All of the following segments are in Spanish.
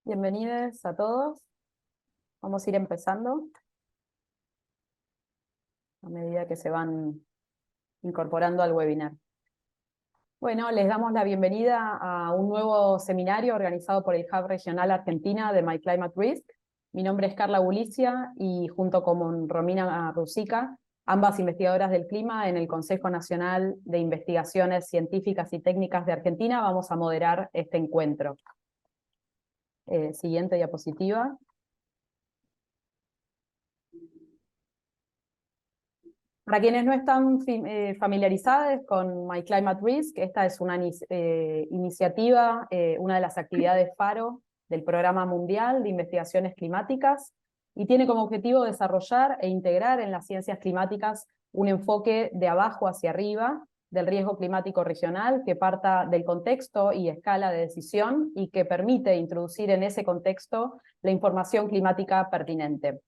Bienvenidos a todos. Vamos a ir empezando a medida que se van incorporando al webinar. Bueno, les damos la bienvenida a un nuevo seminario organizado por el Hub Regional Argentina de My Climate Risk. Mi nombre es Carla Bulicia y junto con Romina Rusica, ambas investigadoras del clima en el Consejo Nacional de Investigaciones Científicas y Técnicas de Argentina, vamos a moderar este encuentro. Siguiente diapositiva. Para quienes no están familiarizados con My Climate Risk, esta es una iniciativa, una de las actividades FARO del Programa Mundial de Investigaciones Climáticas, y tiene como objetivo desarrollar e integrar en las ciencias climáticas un enfoque de abajo hacia arriba del riesgo climático regional que parta del contexto y escala de decisión y que permite introducir en ese contexto la información climática pertinente.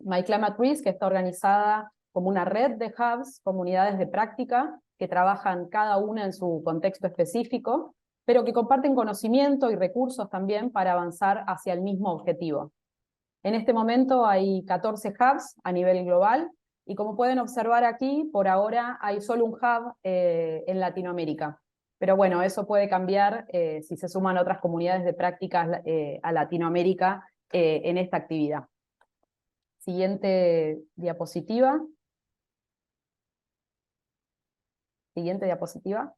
My Climate Risk está organizada como una red de hubs, comunidades de práctica, que trabajan cada una en su contexto específico, pero que comparten conocimiento y recursos también para avanzar hacia el mismo objetivo. En este momento hay 14 hubs a nivel global, y como pueden observar aquí, por ahora hay solo un hub en Latinoamérica. Pero bueno, eso puede cambiar si se suman otras comunidades de prácticas a Latinoamérica en esta actividad. Siguiente diapositiva. Siguiente diapositiva.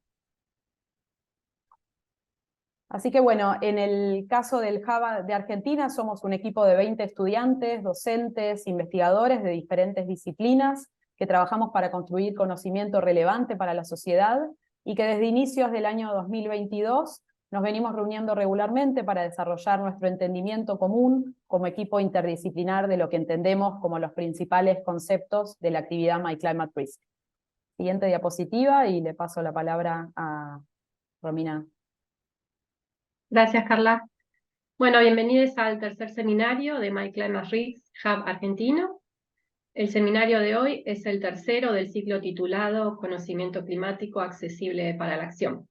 Así que bueno, en el caso del Hub de Argentina somos un equipo de 20 estudiantes, docentes, investigadores de diferentes disciplinas que trabajamos para construir conocimiento relevante para la sociedad y que desde inicios del año 2022 nos venimos reuniendo regularmente para desarrollar nuestro entendimiento común como equipo interdisciplinar de lo que entendemos como los principales conceptos de la actividad My Climate Risk. Siguiente diapositiva y le paso la palabra a Romina. Gracias, Carla. Bueno, bienvenidos al tercer seminario de My Climate Risk Hub Argentino. El seminario de hoy es el tercero del ciclo titulado Conocimiento Climático Accesible para la Acción.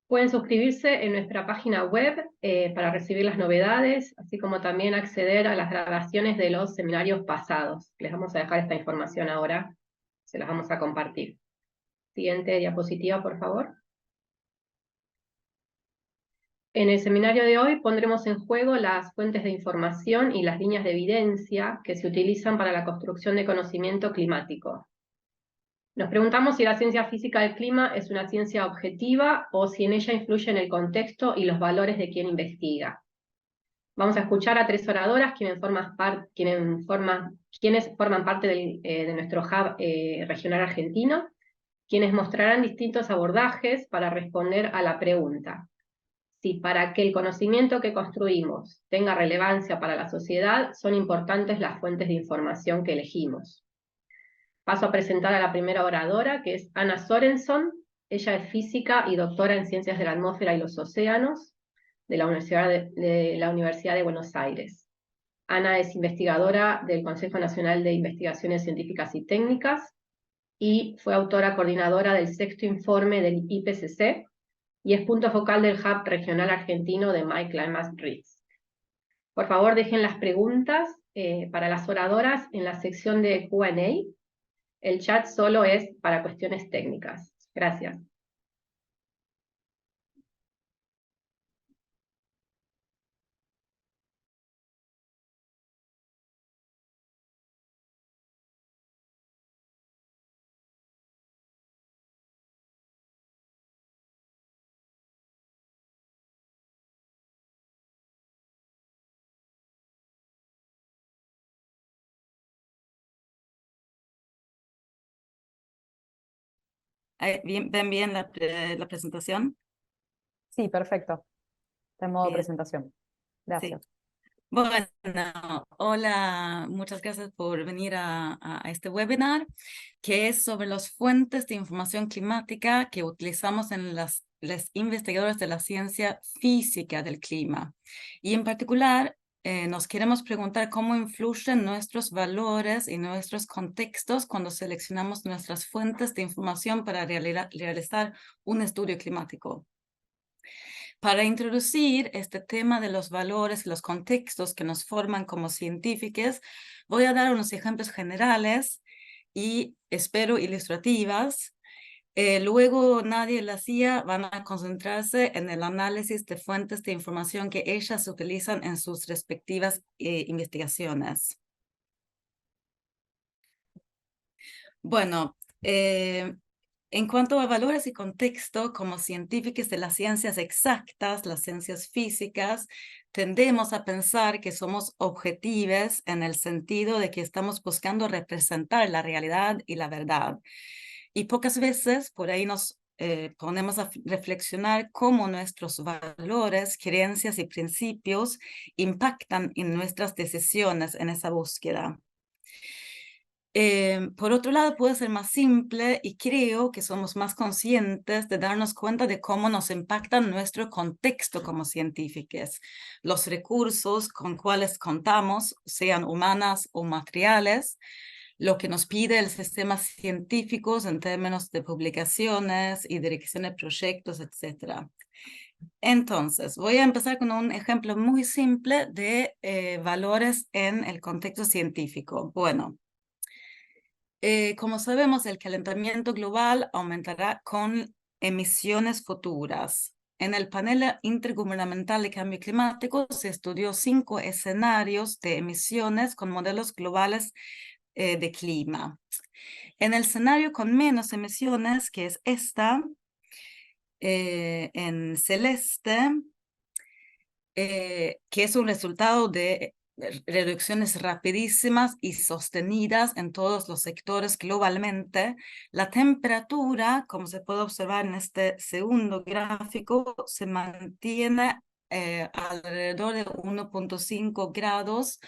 Pueden suscribirse en nuestra página web para recibir las novedades, así como también acceder a las grabaciones de los seminarios pasados. Les vamos a dejar esta información ahora, se las vamos a compartir. Siguiente diapositiva, por favor. En el seminario de hoy pondremos en juego las fuentes de información y las líneas de evidencia que se utilizan para la construcción de conocimiento climático. Nos preguntamos si la ciencia física del clima es una ciencia objetiva o si en ella influyen el contexto y los valores de quien investiga. Vamos a escuchar a tres oradoras quienes forman parte de nuestro hub regional argentino, quienes mostrarán distintos abordajes para responder a la pregunta: si para que el conocimiento que construimos tenga relevancia para la sociedad, son importantes las fuentes de información que elegimos. Paso a presentar a la primera oradora, que es Ana Sorenson. Ella es física y doctora en Ciencias de la Atmósfera y los Océanos de la Universidad de Buenos Aires. Ana es investigadora del Consejo Nacional de Investigaciones Científicas y Técnicas y fue autora coordinadora del sexto informe del IPCC, y es punto focal del Hub Regional Argentino de My Climate Risk. Por favor, dejen las preguntas para las oradoras en la sección de Q&A. El chat solo es para cuestiones técnicas. Gracias. ¿Ven bien la presentación? Sí, perfecto. Está en modo Bien. presentación. Gracias. Sí. Bueno, hola, muchas gracias por venir a este webinar, que es sobre las fuentes de información climática que utilizamos en los investigadores de la ciencia física del clima. Y en particular, nos queremos preguntar cómo influyen nuestros valores y nuestros contextos cuando seleccionamos nuestras fuentes de información para realizar un estudio climático. Para introducir este tema de los valores y los contextos que nos forman como científicos, voy a dar unos ejemplos generales y espero ilustrativas. Luego Nadia y la CIA van a concentrarse en el análisis de fuentes de información que ellas utilizan en sus respectivas investigaciones. Bueno, en cuanto a valores y contexto, como científicos de las ciencias exactas, las ciencias físicas, tendemos a pensar que somos objetivos en el sentido de que estamos buscando representar la realidad y la verdad. Y pocas veces por ahí nos ponemos a reflexionar cómo nuestros valores, creencias y principios impactan en nuestras decisiones en esa búsqueda. Por otro lado, puede ser más simple y creo que somos más conscientes de darnos cuenta de cómo nos impacta nuestro contexto como científicos, los recursos con cuales contamos, sean humanas o materiales, lo que nos pide el sistema científico en términos de publicaciones y dirección de proyectos, etc. Entonces, voy a empezar con un ejemplo muy simple de valores en el contexto científico. Bueno, como sabemos, el calentamiento global aumentará con emisiones futuras. En el panel intergubernamental de cambio climático se estudió 5 escenarios de emisiones con modelos globales de clima. En el escenario con menos emisiones, que es esta, en celeste, que es un resultado de reducciones rapidísimas y sostenidas en todos los sectores globalmente, la temperatura, como se puede observar en este segundo gráfico, se mantiene alrededor de 1.5 grados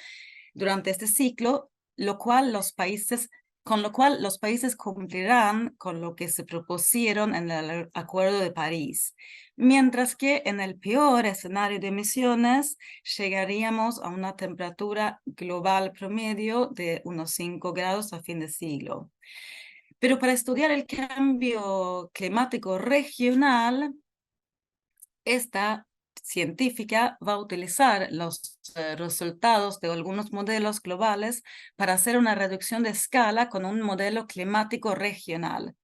durante este ciclo, con lo cual los países cumplirán con lo que se propusieron en el Acuerdo de París. Mientras que en el peor escenario de emisiones llegaríamos a una temperatura global promedio de unos 5 grados a fin de siglo. Pero para estudiar el cambio climático regional, esta científica va a utilizar los resultados de algunos modelos globales para hacer una reducción de escala con un modelo climático regional.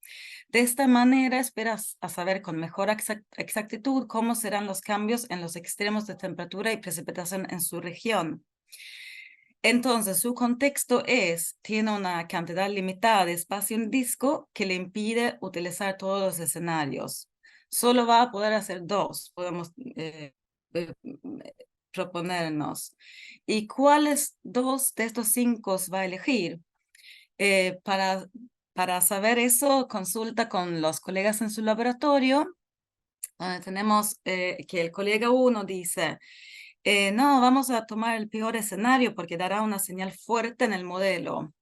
De esta manera esperas a saber con mejor exactitud cómo serán los cambios en los extremos de temperatura y precipitación en su región. Entonces, su contexto tiene una cantidad limitada de espacio en disco que le impide utilizar todos los escenarios. Solo va a poder hacer 2, podemos proponernos. ¿Y cuáles 2 de estos 5 va a elegir? Para saber eso, consulta con los colegas en su laboratorio. Tenemos que el colega 1 dice, no, vamos a tomar el peor escenario porque dará una señal fuerte en el modelo.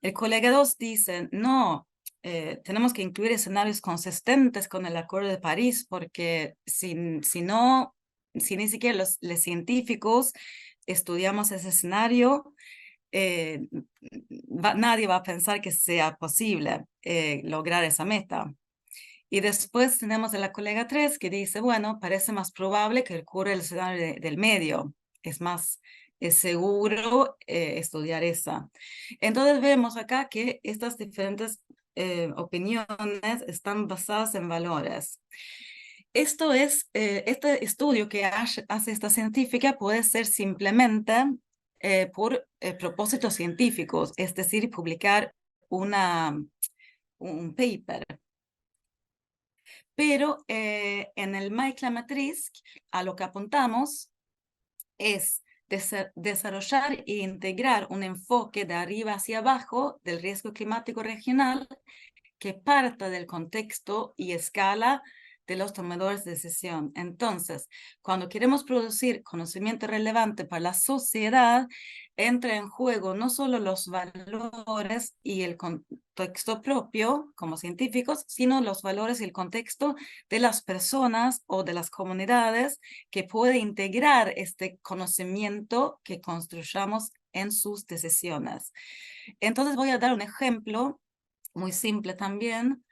El colega 2 dice, no, tenemos que incluir escenarios consistentes con el Acuerdo de París porque si ni siquiera los científicos estudiamos ese escenario, nadie va a pensar que sea posible lograr esa meta. Y después tenemos a la colega 3 que dice, bueno, parece más probable que ocurra el escenario del medio. Es más seguro estudiar esa. Entonces vemos acá que estas diferentes opiniones están basadas en valores. Este estudio que hace esta científica puede ser simplemente por propósitos científicos, es decir, publicar un paper. Pero en el My Climate Risk, a lo que apuntamos es desarrollar e integrar un enfoque de arriba hacia abajo del riesgo climático regional que parta del contexto y escala de los tomadores de decisión. Entonces, cuando queremos producir conocimiento relevante para la sociedad, entra en juego no solo los valores y el contexto propio como científicos, sino los valores y el contexto de las personas o de las comunidades que puede integrar este conocimiento que construyamos en sus decisiones. Entonces voy a dar un ejemplo muy simple también.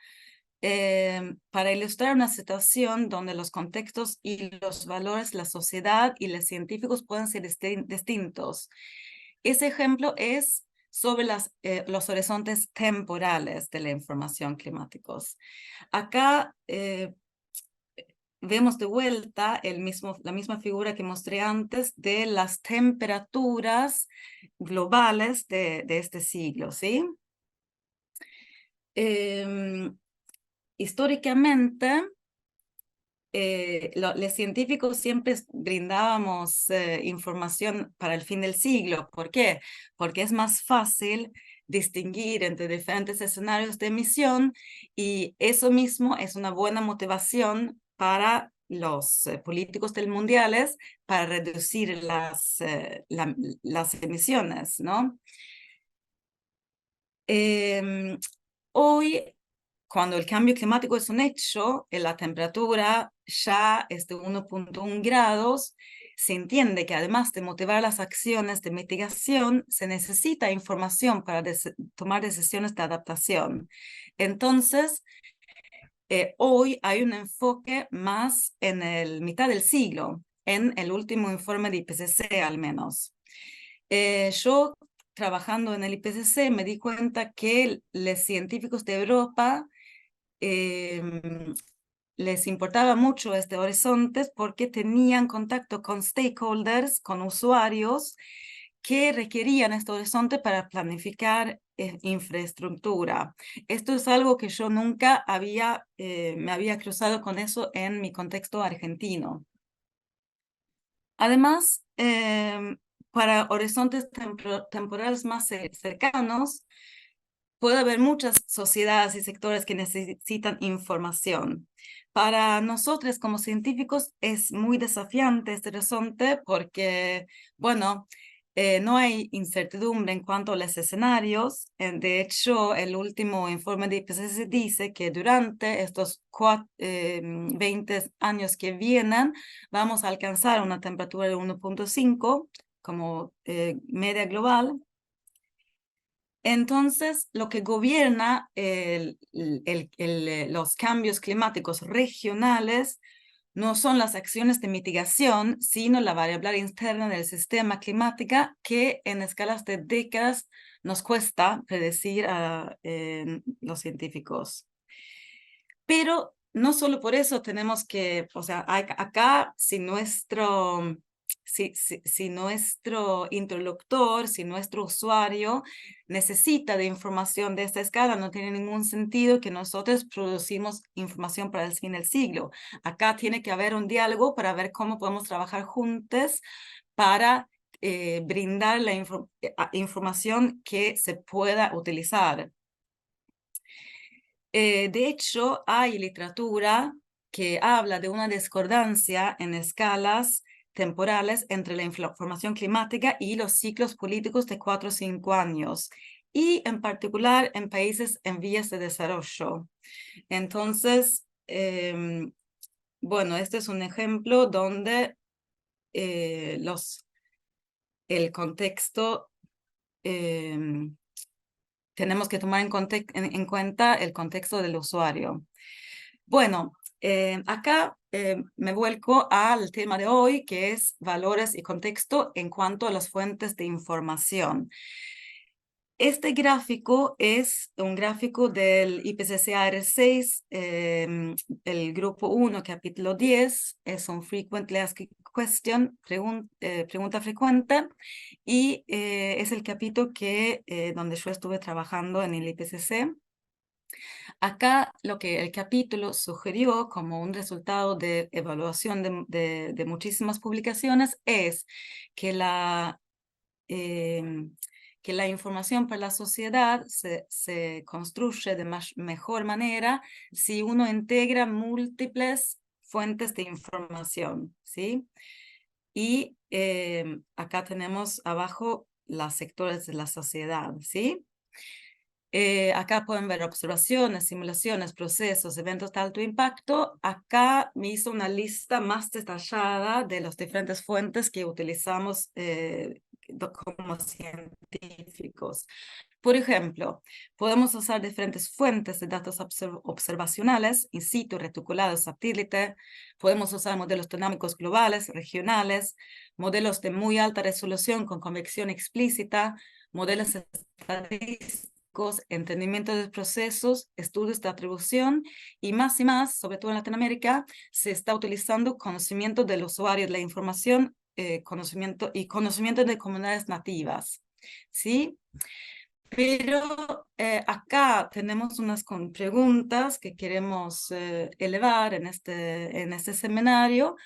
para ilustrar una situación donde los contextos y los valores, la sociedad y los científicos pueden ser distintos. Ese ejemplo es sobre los horizontes temporales de la información climáticos. Acá vemos de vuelta la misma figura que mostré antes de las temperaturas globales de este siglo, ¿sí? Históricamente, los científicos siempre brindábamos información para el fin del siglo. ¿Por qué? Porque es más fácil distinguir entre diferentes escenarios de emisión, y eso mismo es una buena motivación para los políticos mundiales para reducir las emisiones, ¿no? Hoy, cuando el cambio climático es un hecho, la temperatura ya es de 1.1 grados, se entiende que además de motivar las acciones de mitigación, se necesita información para tomar decisiones de adaptación. Entonces, hoy hay un enfoque más en el mitad del siglo, en el último informe de IPCC al menos. Yo, trabajando en el IPCC, me di cuenta que los científicos de Europa les importaba mucho este horizonte porque tenían contacto con stakeholders, con usuarios que requerían este horizonte para planificar infraestructura. Esto es algo que yo nunca me había cruzado con eso en mi contexto argentino. Además, para horizontes temporales más cercanos, puede haber muchas sociedades y sectores que necesitan información. Para nosotros como científicos es muy desafiante este horizonte porque, bueno, no hay incertidumbre en cuanto a los escenarios. De hecho, el último informe de IPCC dice que durante estos 20 años que vienen vamos a alcanzar una temperatura de 1.5 como media global. Entonces, lo que gobierna los cambios climáticos regionales no son las acciones de mitigación, sino la variable interna del sistema climático que en escalas de décadas nos cuesta predecir a los científicos. Pero no solo por eso tenemos que, o sea, acá si nuestro interlocutor, si nuestro usuario necesita de información de esta escala, no tiene ningún sentido que nosotros producimos información para el fin del siglo. Acá tiene que haber un diálogo para ver cómo podemos trabajar juntos para brindar la información que se pueda utilizar. De hecho, hay literatura que habla de una discordancia en escalas temporales entre la información climática y los ciclos políticos de 4 o 5 años, y en particular en países en vías de desarrollo. Entonces, bueno, este es un ejemplo donde el contexto, tenemos que tomar en cuenta el contexto del usuario. Bueno, acá me vuelco al tema de hoy, que es valores y contexto en cuanto a las fuentes de información. Este gráfico es un gráfico del IPCC AR6, el grupo 1, capítulo 10, es un Frequently Asked Question, pregunta frecuente, y es el capítulo donde yo estuve trabajando en el IPCC. Acá lo que el capítulo sugirió como un resultado de evaluación de muchísimas publicaciones es que que la información para la sociedad se construye de mejor manera si uno integra múltiples fuentes de información, ¿sí? Y acá tenemos abajo los sectores de la sociedad, ¿sí? Acá pueden ver observaciones, simulaciones, procesos, eventos de alto impacto. Acá me hizo una lista más detallada de las diferentes fuentes que utilizamos como científicos. Por ejemplo, podemos usar diferentes fuentes de datos observacionales, in situ, reticulados, satélite. Podemos usar modelos dinámicos globales, regionales, modelos de muy alta resolución con convección explícita, modelos estadísticos, entendimiento de procesos, estudios de atribución y más, sobre todo en Latinoamérica, se está utilizando conocimiento del usuario de la información, conocimiento de comunidades nativas, ¿sí? Pero acá tenemos unas preguntas que queremos elevar en este seminario,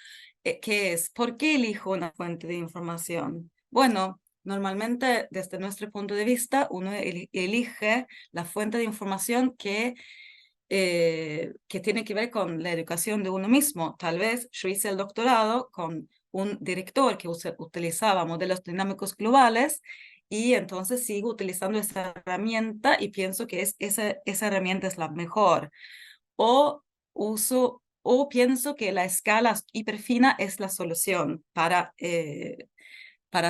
que es, ¿por qué elijo una fuente de información? Bueno, normalmente desde nuestro punto de vista, uno elige la fuente de información que tiene que ver con la educación de uno mismo. Tal vez yo hice el doctorado con un director que utilizaba modelos dinámicos globales, y entonces sigo utilizando esa herramienta y pienso que esa herramienta es la mejor. O pienso que la escala hiperfina es la solución para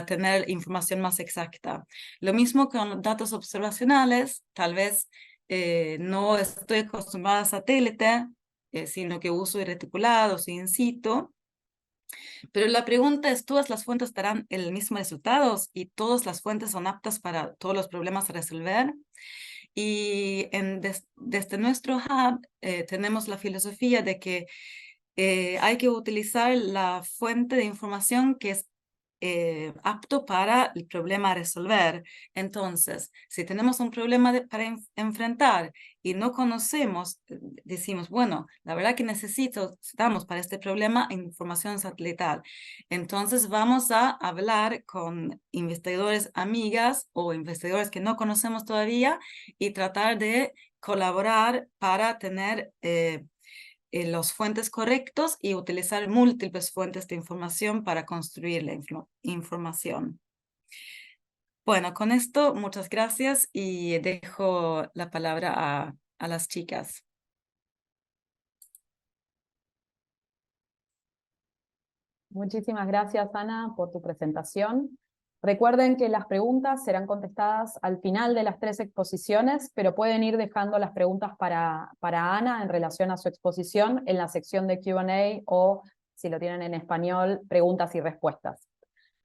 tener información más exacta. Lo mismo con datos observacionales, tal vez no estoy acostumbrada a satélite, sino que uso reticulados in situ. Pero la pregunta es, ¿todas las fuentes darán el mismo resultado y todas las fuentes son aptas para todos los problemas a resolver? Y desde nuestro hub tenemos la filosofía de que hay que utilizar la fuente de información que es apto para el problema a resolver. Entonces, si tenemos un problema para enfrentar y no conocemos, decimos, bueno, la verdad que necesitamos para este problema información satelital. Entonces vamos a hablar con investigadores amigas o investigadores que no conocemos todavía y tratar de colaborar para tener los fuentes correctos y utilizar múltiples fuentes de información para construir la información. Bueno, con esto, muchas gracias y dejo la palabra a las chicas. Muchísimas gracias, Ana, por tu presentación. Recuerden que las preguntas serán contestadas al final de las 3 exposiciones, pero pueden ir dejando las preguntas para Ana en relación a su exposición en la sección de Q&A o, si lo tienen en español, preguntas y respuestas.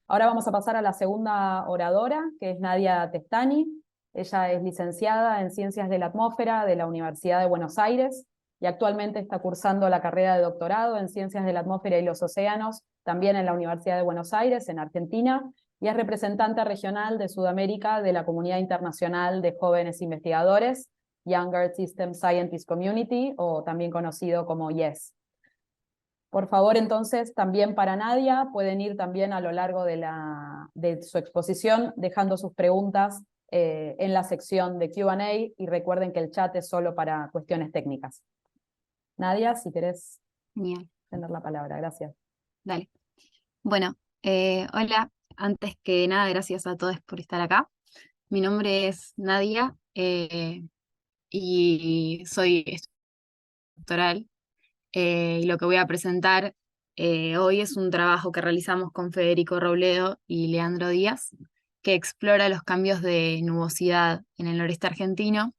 Ahora vamos a pasar a la segunda oradora, que es Nadia Testani. Ella es licenciada en Ciencias de la Atmósfera de la Universidad de Buenos Aires y actualmente está cursando la carrera de doctorado en Ciencias de la Atmósfera y los Océanos, también en la Universidad de Buenos Aires, en Argentina, y es representante regional de Sudamérica de la Comunidad Internacional de Jóvenes Investigadores, Younger System Scientist Community, o también conocido como YES. Por favor, entonces, también para Nadia, pueden ir también a lo largo de su exposición dejando sus preguntas en la sección de Q&A, y recuerden que el chat es solo para cuestiones técnicas. Nadia, si querés tener la palabra, gracias. Dale. Bueno, hola, antes que nada, gracias a todos por estar acá. Mi nombre es Nadia y soy doctoral. Y lo que voy a presentar hoy es un trabajo que realizamos con Federico Robledo y Leandro Díaz, que explora los cambios de nubosidad en el noreste argentino.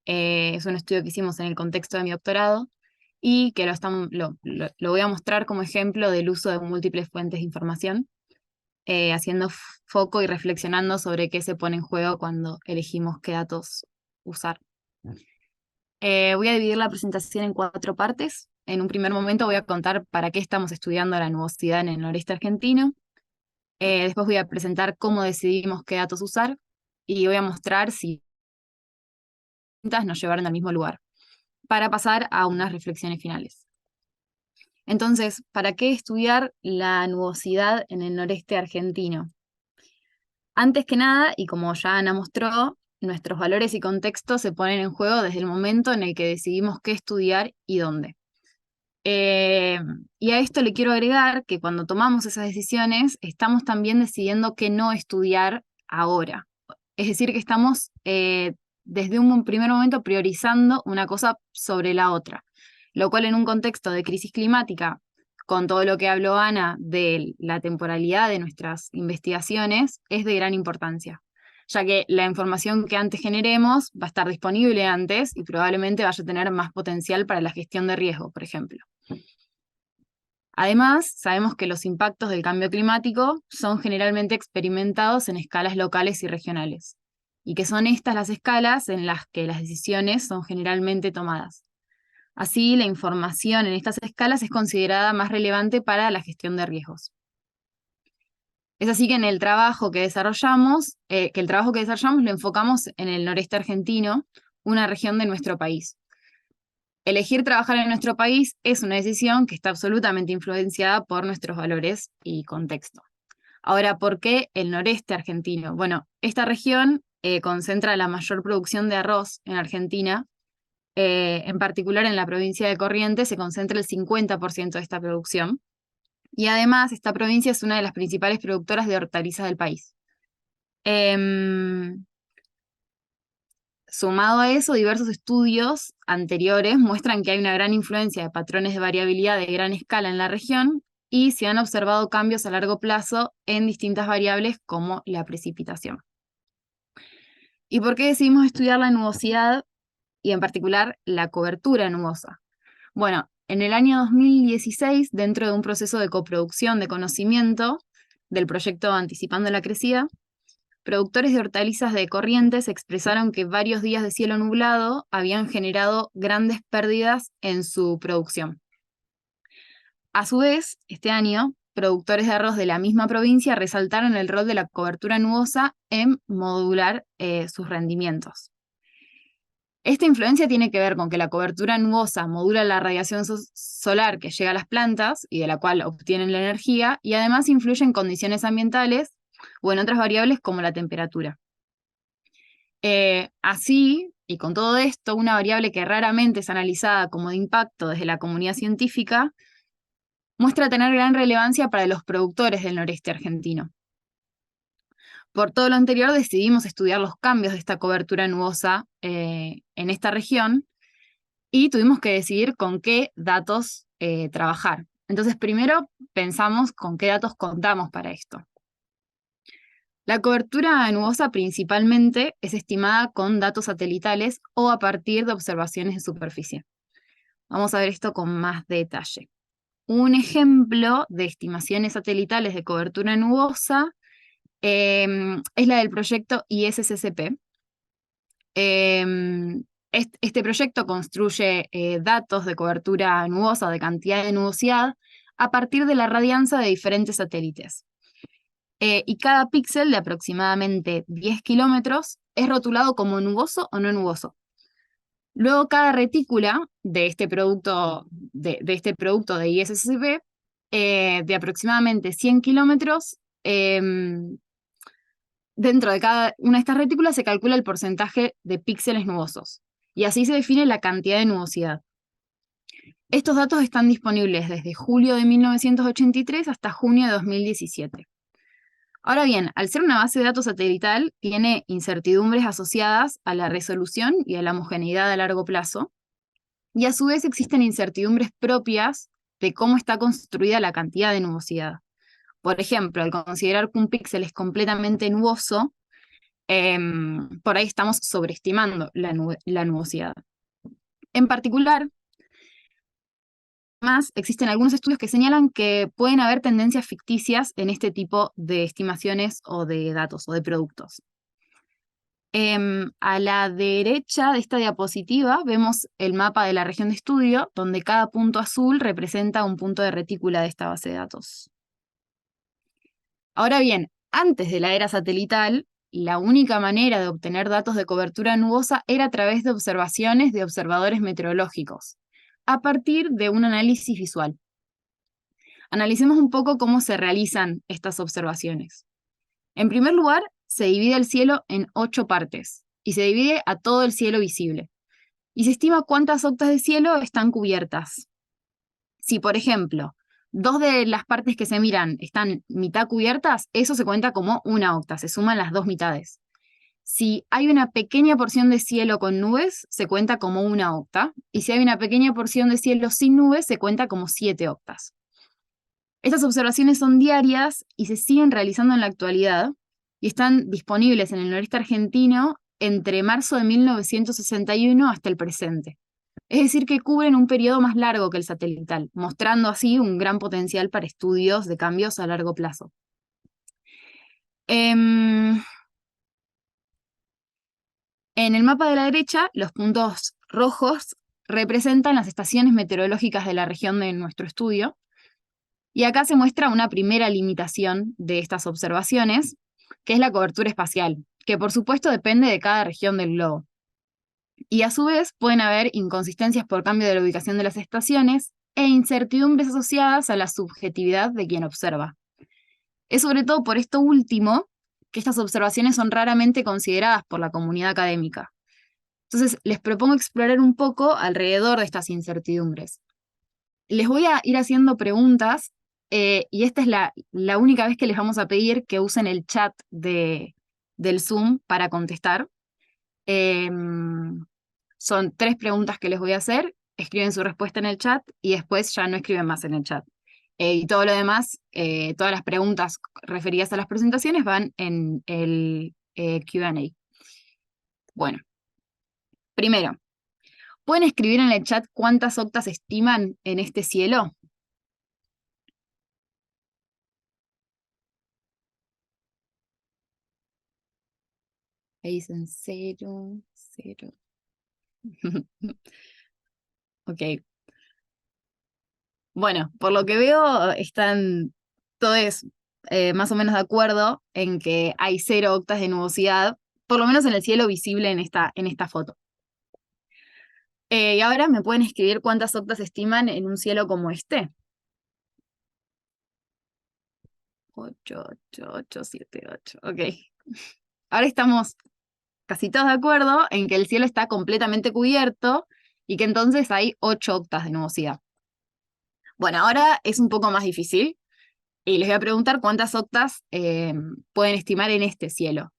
Es un estudio que hicimos en el contexto de mi doctorado y que lo voy a mostrar como ejemplo del uso de múltiples fuentes de información, haciendo foco y reflexionando sobre qué se pone en juego cuando elegimos qué datos usar. Voy a dividir la presentación en 4 partes. En un primer momento voy a contar para qué estamos estudiando la nubosidad en el noreste argentino. Después voy a presentar cómo decidimos qué datos usar y voy a mostrar si nos llevaron al mismo lugar, para pasar a unas reflexiones finales. Entonces, ¿para qué estudiar la nubosidad en el noreste argentino? Antes que nada, y como ya Ana mostró, nuestros valores y contextos se ponen en juego desde el momento en el que decidimos qué estudiar y dónde. Y a esto le quiero agregar que cuando tomamos esas decisiones, estamos también decidiendo qué no estudiar ahora. Es decir, que estamos desde un primer momento priorizando una cosa sobre la otra, lo cual en un contexto de crisis climática con todo lo que habló Ana de la temporalidad de nuestras investigaciones, es de gran importancia, ya que la información que antes generemos va a estar disponible antes y probablemente vaya a tener más potencial para la gestión de riesgo, por ejemplo. Además, sabemos que los impactos del cambio climático son generalmente experimentados en escalas locales y regionales, y que son estas las escalas en las que las decisiones son generalmente tomadas. Así, la información en estas escalas es considerada más relevante para la gestión de riesgos. Es así que en el trabajo que desarrollamos, lo enfocamos en el noreste argentino, una región de nuestro país. Elegir trabajar en nuestro país es una decisión que está absolutamente influenciada por nuestros valores y contexto. Ahora, ¿por qué el noreste argentino? Bueno, esta región concentra la mayor producción de arroz en Argentina. En particular en la provincia de Corrientes se concentra el 50% de esta producción. Y además, esta provincia es una de las principales productoras de hortalizas del país. Sumado a eso, diversos estudios anteriores muestran que hay una gran influencia de patrones de variabilidad de gran escala en la región y se han observado cambios a largo plazo en distintas variables como la precipitación. ¿Y por qué decidimos estudiar la nubosidad y en particular la cobertura nubosa? Bueno, en el año 2016, dentro de un proceso de coproducción de conocimiento del proyecto Anticipando la Crecida, productores de hortalizas de Corrientes expresaron que varios días de cielo nublado habían generado grandes pérdidas en su producción. A su vez, este año, productores de arroz de la misma provincia resaltaron el rol de la cobertura nubosa en modular sus rendimientos. Esta influencia tiene que ver con que la cobertura nubosa modula la radiación solar que llega a las plantas y de la cual obtienen la energía, y además influye en condiciones ambientales o en otras variables como la temperatura. Así, y con todo esto, una variable que raramente es analizada como de impacto desde la comunidad científica, muestra tener gran relevancia para los productores del noreste argentino. Por todo lo anterior, decidimos estudiar los cambios de esta cobertura nubosa en esta región y tuvimos que decidir con qué datos trabajar. Entonces, primero pensamos con qué datos contamos para esto. La cobertura nubosa principalmente es estimada con datos satelitales o a partir de observaciones de superficie. Vamos a ver esto con más detalle. Un ejemplo de estimaciones satelitales de cobertura nubosa es la del proyecto ISSCP. Este proyecto construye datos de cobertura nubosa, de cantidad de nubosidad, a partir de la radianza de diferentes satélites. Y cada píxel de aproximadamente 10 kilómetros es rotulado como nuboso o no nuboso. Luego cada retícula de este producto de ISSCP de aproximadamente 100 kilómetros, dentro de cada una de estas retículas se calcula el porcentaje de píxeles nubosos, y así se define la cantidad de nubosidad. Estos datos están disponibles desde julio de 1983 hasta junio de 2017. Ahora bien, al ser una base de datos satelital, tiene incertidumbres asociadas a la resolución y a la homogeneidad a largo plazo, y a su vez existen incertidumbres propias de cómo está construida la cantidad de nubosidad. Por ejemplo, al considerar que un píxel es completamente nuboso, por ahí estamos sobreestimando la nubosidad. En particular, además, existen algunos estudios que señalan que pueden haber tendencias ficticias en este tipo de estimaciones o de datos o de productos. A la derecha de esta diapositiva vemos el mapa de la región de estudio, donde cada punto azul representa un punto de retícula de esta base de datos. Ahora bien, antes de la era satelital, la única manera de obtener datos de cobertura nubosa era a través de observaciones de observadores meteorológicos, a partir de un análisis visual. Analicemos un poco cómo se realizan estas observaciones. En primer lugar, se divide el cielo en 8 partes, y se divide a todo el cielo visible. Y se estima cuántas octas de cielo están cubiertas. Si, por ejemplo, 2 de las partes que se miran están mitad cubiertas, eso se cuenta como una octa, se suman las 2 mitades. Si hay una pequeña porción de cielo con nubes, se cuenta como una octa, y si hay una pequeña porción de cielo sin nubes, se cuenta como 7 octas. Estas observaciones son diarias y se siguen realizando en la actualidad y están disponibles en el noreste argentino entre marzo de 1961 hasta el presente. Es decir, que cubren un periodo más largo que el satelital, mostrando así un gran potencial para estudios de cambios a largo plazo. En el mapa de la derecha, los puntos rojos representan las estaciones meteorológicas de la región de nuestro estudio, y acá se muestra una primera limitación de estas observaciones, que es la cobertura espacial, que por supuesto depende de cada región del globo. Y a su vez pueden haber inconsistencias por cambio de la ubicación de las estaciones e incertidumbres asociadas a la subjetividad de quien observa. Es sobre todo por esto último que estas observaciones son raramente consideradas por la comunidad académica. Entonces, les propongo explorar un poco alrededor de estas incertidumbres. Les voy a ir haciendo preguntas, y esta es la única vez que les vamos a pedir que usen el chat del Zoom para contestar. Son 3 preguntas que les voy a hacer, escriben su respuesta en el chat y después ya no escriben más en el chat. Y todo lo demás, todas las preguntas referidas a las presentaciones van en el Q&A. Bueno, primero, ¿pueden escribir en el chat cuántas octas estiman en este cielo? Ahí dicen 0, 0. Ok. Bueno, por lo que veo, están todos más o menos de acuerdo en que hay 0 octas de nubosidad, por lo menos en el cielo visible en esta foto. Y ahora me pueden escribir cuántas octas estiman en un cielo como este. 8, 8, 8, 7, 8. Ok. Ahora estamos casi todos de acuerdo en que el cielo está completamente cubierto y que entonces hay 8 octas de nubosidad. Bueno, ahora es un poco más difícil y les voy a preguntar cuántas octas pueden estimar en este cielo.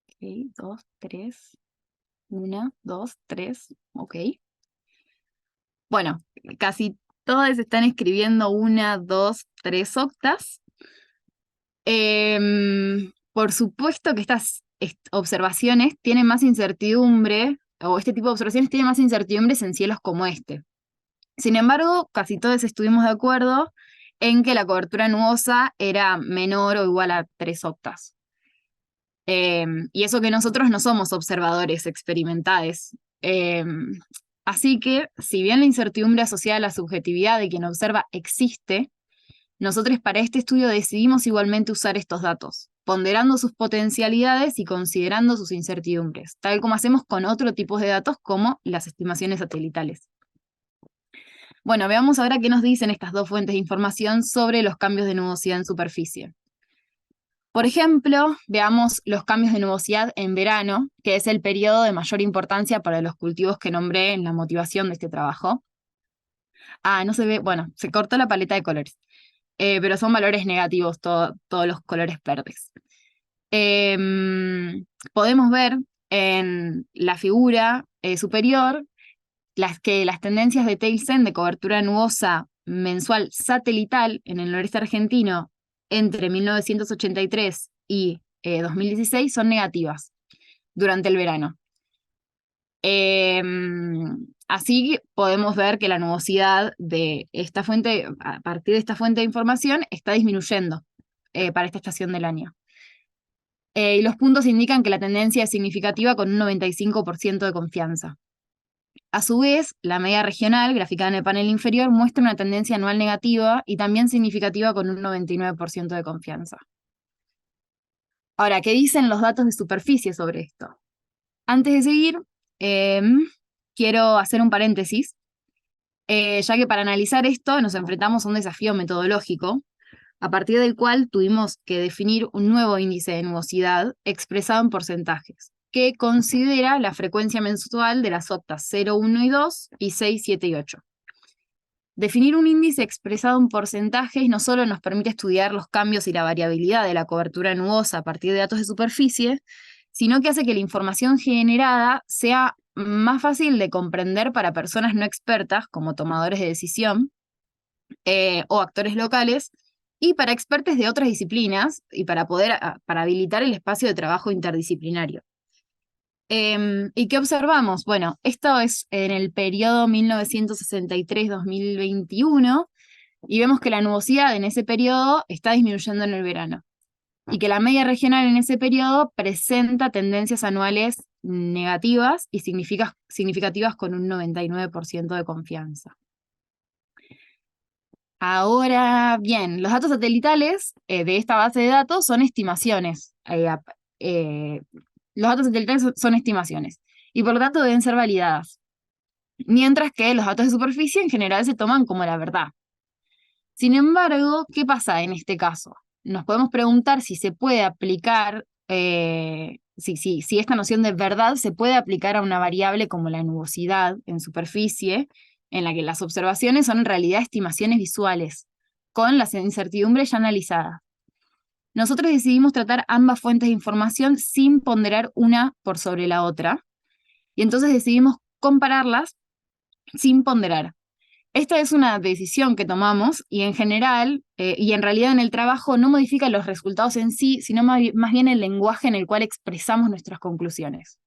Ok, 2, 3, 1, 2, 3, ok. Bueno, casi todos están escribiendo 1, 2, 3 octas. Por supuesto que estas observaciones tienen más incertidumbre, o este tipo de observaciones tienen más incertidumbres en cielos como este. Sin embargo, casi todos estuvimos de acuerdo en que la cobertura nubosa era menor o igual a 3 octas. Y eso que nosotros no somos observadores experimentados. Así que, si bien la incertidumbre asociada a la subjetividad de quien observa existe, nosotros para este estudio decidimos igualmente usar estos datos, ponderando sus potencialidades y considerando sus incertidumbres, tal como hacemos con otro tipo de datos como las estimaciones satelitales. Bueno, veamos ahora qué nos dicen estas 2 fuentes de información sobre los cambios de nubosidad en superficie. Por ejemplo, veamos los cambios de nubosidad en verano, que es el periodo de mayor importancia para los cultivos que nombré en la motivación de este trabajo. No se ve, bueno, se cortó la paleta de colores. Pero son valores negativos todos los colores verdes. Podemos ver en la figura superior que las tendencias de Tailsen de cobertura nubosa mensual satelital en el noreste argentino entre 1983 y 2016 son negativas durante el verano. Así podemos ver que la nubosidad de esta fuente, a partir de esta fuente de información, está disminuyendo para esta estación del año. Y los puntos indican que la tendencia es significativa con un 95% de confianza. A su vez, la media regional, graficada en el panel inferior, muestra una tendencia anual negativa y también significativa con un 99% de confianza. Ahora, ¿qué dicen los datos de superficie sobre esto? Antes de seguir, quiero hacer un paréntesis, ya que para analizar esto nos enfrentamos a un desafío metodológico, a partir del cual tuvimos que definir un nuevo índice de nubosidad expresado en porcentajes, que considera la frecuencia mensual de las octas 0, 1 y 2, y 6, 7 y 8. Definir un índice expresado en porcentajes no solo nos permite estudiar los cambios y la variabilidad de la cobertura nubosa a partir de datos de superficie, sino que hace que la información generada sea más fácil de comprender para personas no expertas, como tomadores de decisión, o actores locales, y para expertos de otras disciplinas, y para para habilitar el espacio de trabajo interdisciplinario. ¿Y qué observamos? Bueno, esto es en el periodo 1963-2021, y vemos que la nubosidad en ese periodo está disminuyendo en el verano, y que la media regional en ese periodo presenta tendencias anuales negativas y significativas con un 99% de confianza. Ahora bien, los datos satelitales de esta base de datos son estimaciones. Los datos satelitales son estimaciones y por lo tanto deben ser validadas, mientras que los datos de superficie en general se toman como la verdad. Sin embargo, ¿qué pasa en este caso? Nos podemos preguntar si se puede aplicar, si esta noción de verdad se puede aplicar a una variable como la nubosidad en superficie, en la que las observaciones son en realidad estimaciones visuales, con las incertidumbres ya analizadas. Nosotros decidimos tratar ambas fuentes de información sin ponderar una por sobre la otra, y entonces decidimos compararlas sin ponderar. Esta es una decisión que tomamos y en general, y en realidad en el trabajo no modifica los resultados en sí, sino más bien el lenguaje en el cual expresamos nuestras conclusiones.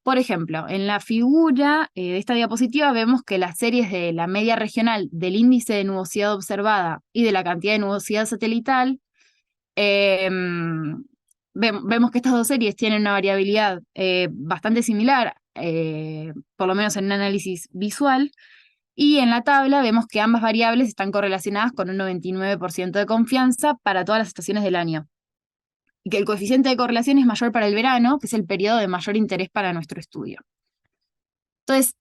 Por ejemplo, en la figura de esta diapositiva vemos que las series de la media regional del índice de nubosidad observada y de la cantidad de nubosidad satelital, vemos que estas dos series tienen una variabilidad bastante similar, por lo menos en un análisis visual, y en la tabla vemos que ambas variables están correlacionadas con un 99% de confianza para todas las estaciones del año, y que el coeficiente de correlación es mayor para el verano, que es el periodo de mayor interés para nuestro estudio. Entonces,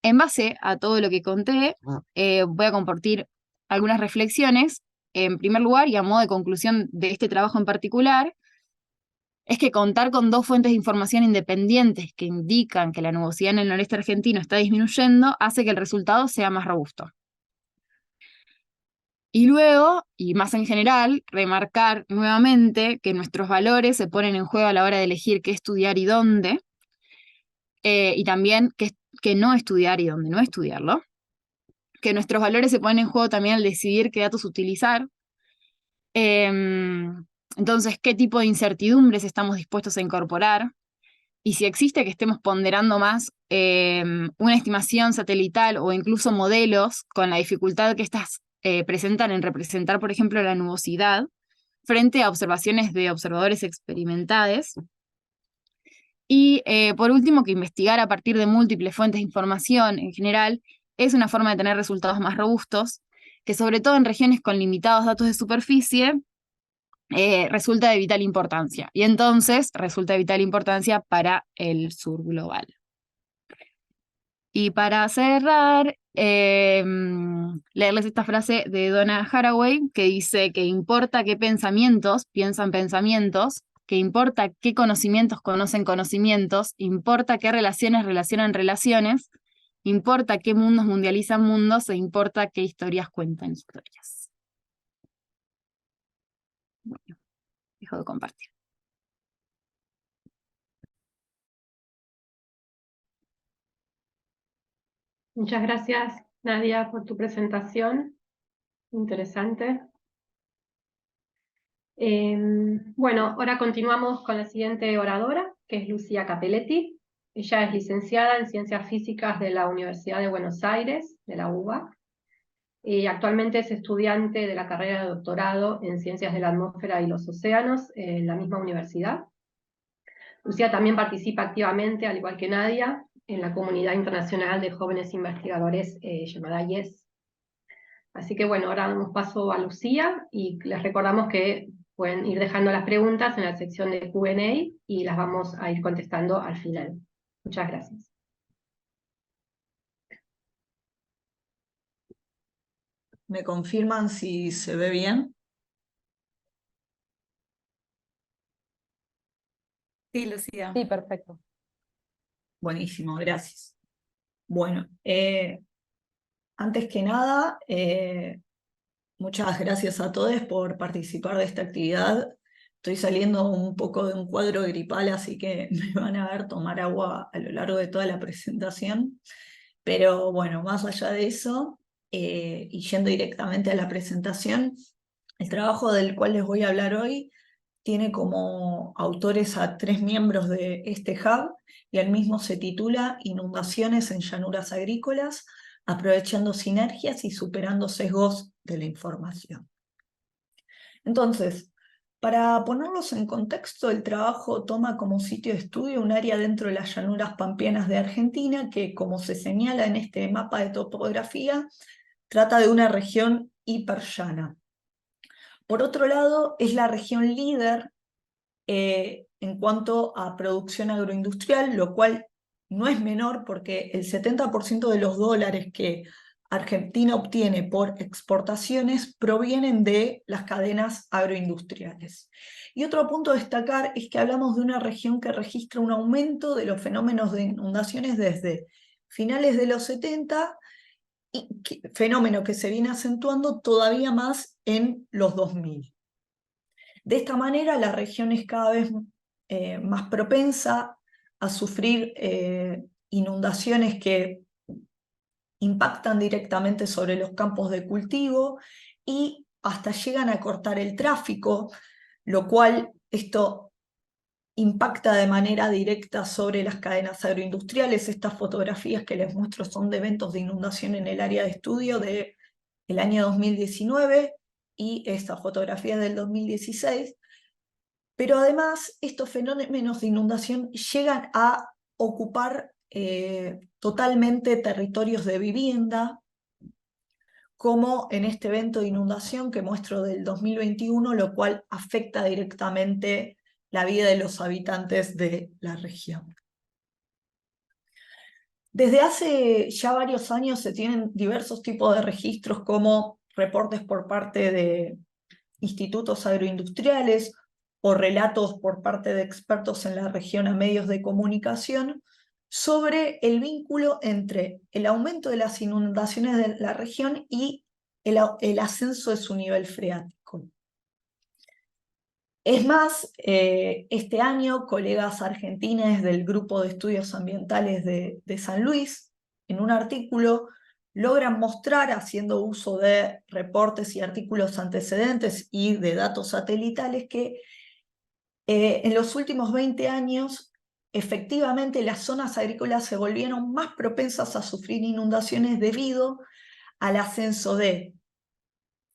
en base a todo lo que conté, voy a compartir algunas reflexiones. En primer lugar, y a modo de conclusión de este trabajo en particular, es que contar con dos fuentes de información independientes que indican que la nubosidad en el noreste argentino está disminuyendo hace que el resultado sea más robusto. Y luego, y más en general, remarcar nuevamente que nuestros valores se ponen en juego a la hora de elegir qué estudiar y dónde, y también qué no estudiar y dónde no estudiarlo, que nuestros valores se ponen en juego también al decidir qué datos utilizar. Entonces, ¿qué tipo de incertidumbres estamos dispuestos a incorporar? Y si existe que estemos ponderando más una estimación satelital o incluso modelos con la dificultad que estas presentan en representar, por ejemplo, la nubosidad, frente a observaciones de observadores experimentados. Y por último, que investigar a partir de múltiples fuentes de información en general es una forma de tener resultados más robustos, que sobre todo en regiones con limitados datos de superficie, resulta de vital importancia. Y entonces resulta de vital importancia para el sur global. Y para cerrar, leerles esta frase de Donna Haraway, que dice que importa qué pensamientos piensan pensamientos, que importa qué conocimientos conocen conocimientos, importa qué relaciones relacionan relaciones, importa qué mundos mundializan mundos, e importa qué historias cuentan historias. Bueno, dejo de compartir. Muchas gracias, Nadia, por tu presentación. Interesante. Bueno, ahora continuamos con la siguiente oradora, que es Lucía Capelletti. Ella es licenciada en Ciencias Físicas de la Universidad de Buenos Aires, de la UBA, y actualmente es estudiante de la carrera de doctorado en Ciencias de la Atmósfera y los Océanos en la misma universidad. Lucía también participa activamente, al igual que Nadia, en la comunidad internacional de jóvenes investigadores llamada YES. Así que bueno, ahora damos paso a Lucía y les recordamos que pueden ir dejando las preguntas en la sección de Q&A y las vamos a ir contestando al final. Muchas gracias. ¿Me confirman si se ve bien? Sí, Lucía. Sí, perfecto. Buenísimo, gracias. Bueno, antes que nada, muchas gracias a todos por participar de esta actividad Estoy saliendo un poco de un cuadro gripal, así que me van a ver tomar agua a lo largo de toda la presentación. Pero bueno, más allá de eso, y yendo directamente a la presentación, el trabajo del cual les voy a hablar hoy tiene como autores a 3 miembros de este hub, y el mismo se titula Inundaciones en llanuras agrícolas, aprovechando sinergias y superando sesgos de la información. Entonces, para ponerlos en contexto, el trabajo toma como sitio de estudio un área dentro de las llanuras pampeanas de Argentina que, como se señala en este mapa de topografía, trata de una región hiperllana. Por otro lado, es la región líder en cuanto a producción agroindustrial, lo cual no es menor porque el 70% de los dólares que Argentina obtiene por exportaciones provienen de las cadenas agroindustriales. Y otro punto a destacar es que hablamos de una región que registra un aumento de los fenómenos de inundaciones desde finales de los 70, fenómeno que se viene acentuando todavía más en los 2000. De esta manera, la región es cada vez más propensa a sufrir inundaciones que impactan directamente sobre los campos de cultivo y hasta llegan a cortar el tráfico, lo cual esto impacta de manera directa sobre las cadenas agroindustriales. Estas fotografías que les muestro son de eventos de inundación en el área de estudio del año 2019 y esta fotografía del 2016. Pero además, estos fenómenos de inundación llegan a ocupar totalmente territorios de vivienda, como en este evento de inundación que muestro del 2021, lo cual afecta directamente la vida de los habitantes de la región. Desde hace ya varios años se tienen diversos tipos de registros, como reportes por parte de institutos agroindustriales o relatos por parte de expertos en la región a medios de comunicación sobre el vínculo entre el aumento de las inundaciones de la región y el ascenso de su nivel freático. Es más, este año, colegas argentines del Grupo de Estudios Ambientales de San Luis, en un artículo, logran mostrar, haciendo uso de reportes y artículos antecedentes y de datos satelitales, que en los últimos 20 años, efectivamente, las zonas agrícolas se volvieron más propensas a sufrir inundaciones debido al ascenso de